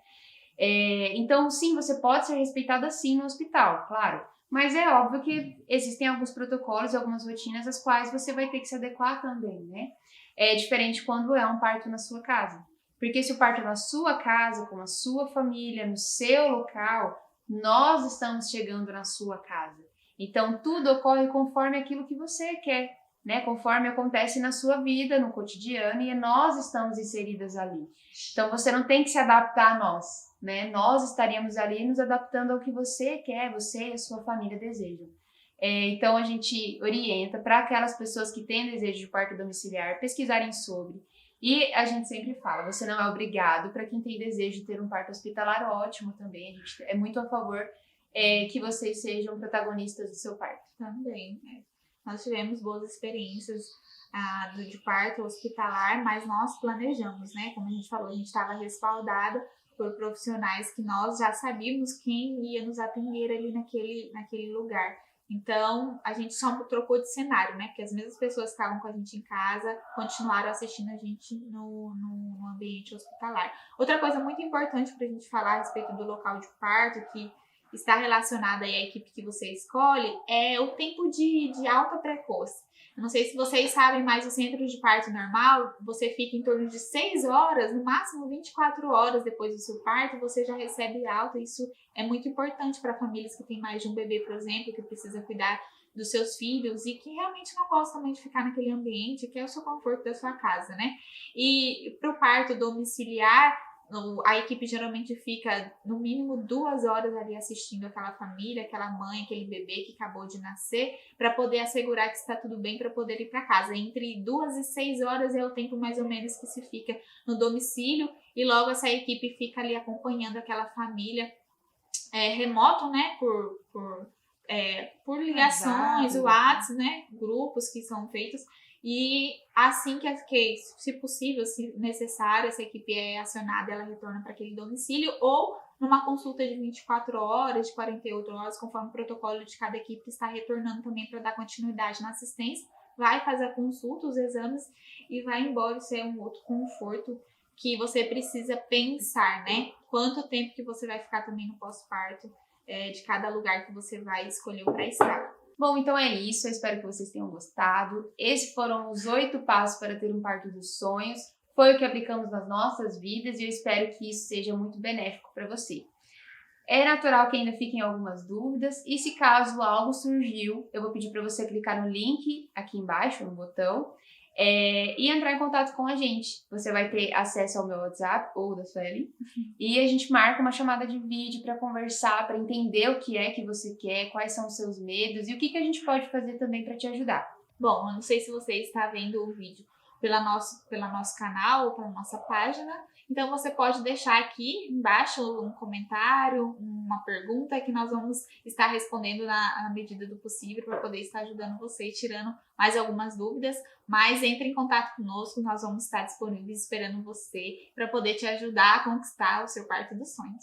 Então sim, você pode ser respeitado assim no hospital, claro. Mas é óbvio que existem alguns protocolos e algumas rotinas às quais você vai ter que se adequar também, né? É diferente quando é um parto na sua casa. Porque se o parto é na sua casa, com a sua família, no seu local, nós estamos chegando na sua casa. Então, tudo ocorre conforme aquilo que você quer, né? Conforme acontece na sua vida, no cotidiano, e nós estamos inseridas ali. Então, você não tem que se adaptar a nós, né? Nós estaríamos ali nos adaptando ao que você quer, você e a sua família desejam. Então, a gente orienta para aquelas pessoas que têm desejo de parto domiciliar pesquisarem sobre. E a gente sempre fala, você não é obrigado. Para quem tem desejo de ter um parto hospitalar, ótimo também. A gente é muito a favor que vocês sejam protagonistas do seu parto. Também. Nós tivemos boas experiências de parto hospitalar, mas nós planejamos, né? Como a gente falou, a gente estava respaldada por profissionais que nós já sabíamos quem ia nos atender ali naquele lugar. Então, a gente só trocou de cenário, né? Porque as mesmas pessoas que estavam com a gente em casa continuaram assistindo a gente no ambiente hospitalar. Outra coisa muito importante para a gente falar a respeito do local de parto, que está relacionada aí à equipe que você escolhe, é o tempo de alta precoce. Eu não sei se vocês sabem, mas o centro de parto normal, você fica em torno de 6 horas, no máximo 24 horas depois do seu parto, você já recebe alta. Isso é muito importante para famílias que têm mais de um bebê, por exemplo, que precisa cuidar dos seus filhos e que realmente não gostam também de ficar naquele ambiente, que é o seu conforto da sua casa, né? E para o parto domiciliar, a equipe geralmente fica no mínimo 2 horas ali assistindo aquela família, aquela mãe, aquele bebê que acabou de nascer, para poder assegurar que está tudo bem para poder ir para casa. Entre 2 e 6 horas é o tempo mais ou menos que se fica no domicílio, e logo essa equipe fica ali acompanhando aquela família remoto, né, por por ligações, WhatsApp. WhatsApp, né? Grupos que são feitos. E assim que, se possível, se necessário, essa equipe é acionada, ela retorna para aquele domicílio, ou numa consulta de 24 horas, de 48 horas, conforme o protocolo de cada equipe está retornando também para dar continuidade na assistência, vai fazer a consulta, os exames e vai embora. Isso é um outro conforto que você precisa pensar, né? Quanto tempo que você vai ficar também no pós-parto, de cada lugar que você vai escolher para estar. Bom, então é isso. Eu espero que vocês tenham gostado. Esses foram os 8 passos para ter um parto dos sonhos. Foi o que aplicamos nas nossas vidas e eu espero que isso seja muito benéfico para você. É natural que ainda fiquem algumas dúvidas e se caso algo surgiu, eu vou pedir para você clicar no link aqui embaixo, no botão, e entrar em contato com a gente. Você vai ter acesso ao meu WhatsApp ou da Sueli e a gente marca uma chamada de vídeo para conversar, para entender o que é que você quer, quais são os seus medos e o que a gente pode fazer também para te ajudar. Bom, eu não sei se você está vendo o vídeo pelo nosso canal ou pela nossa página, então você pode deixar aqui embaixo um comentário, uma pergunta que nós vamos estar respondendo na medida do possível para poder estar ajudando você e tirando mais algumas dúvidas, mas entre em contato conosco, nós vamos estar disponíveis esperando você para poder te ajudar a conquistar o seu parto dos sonhos.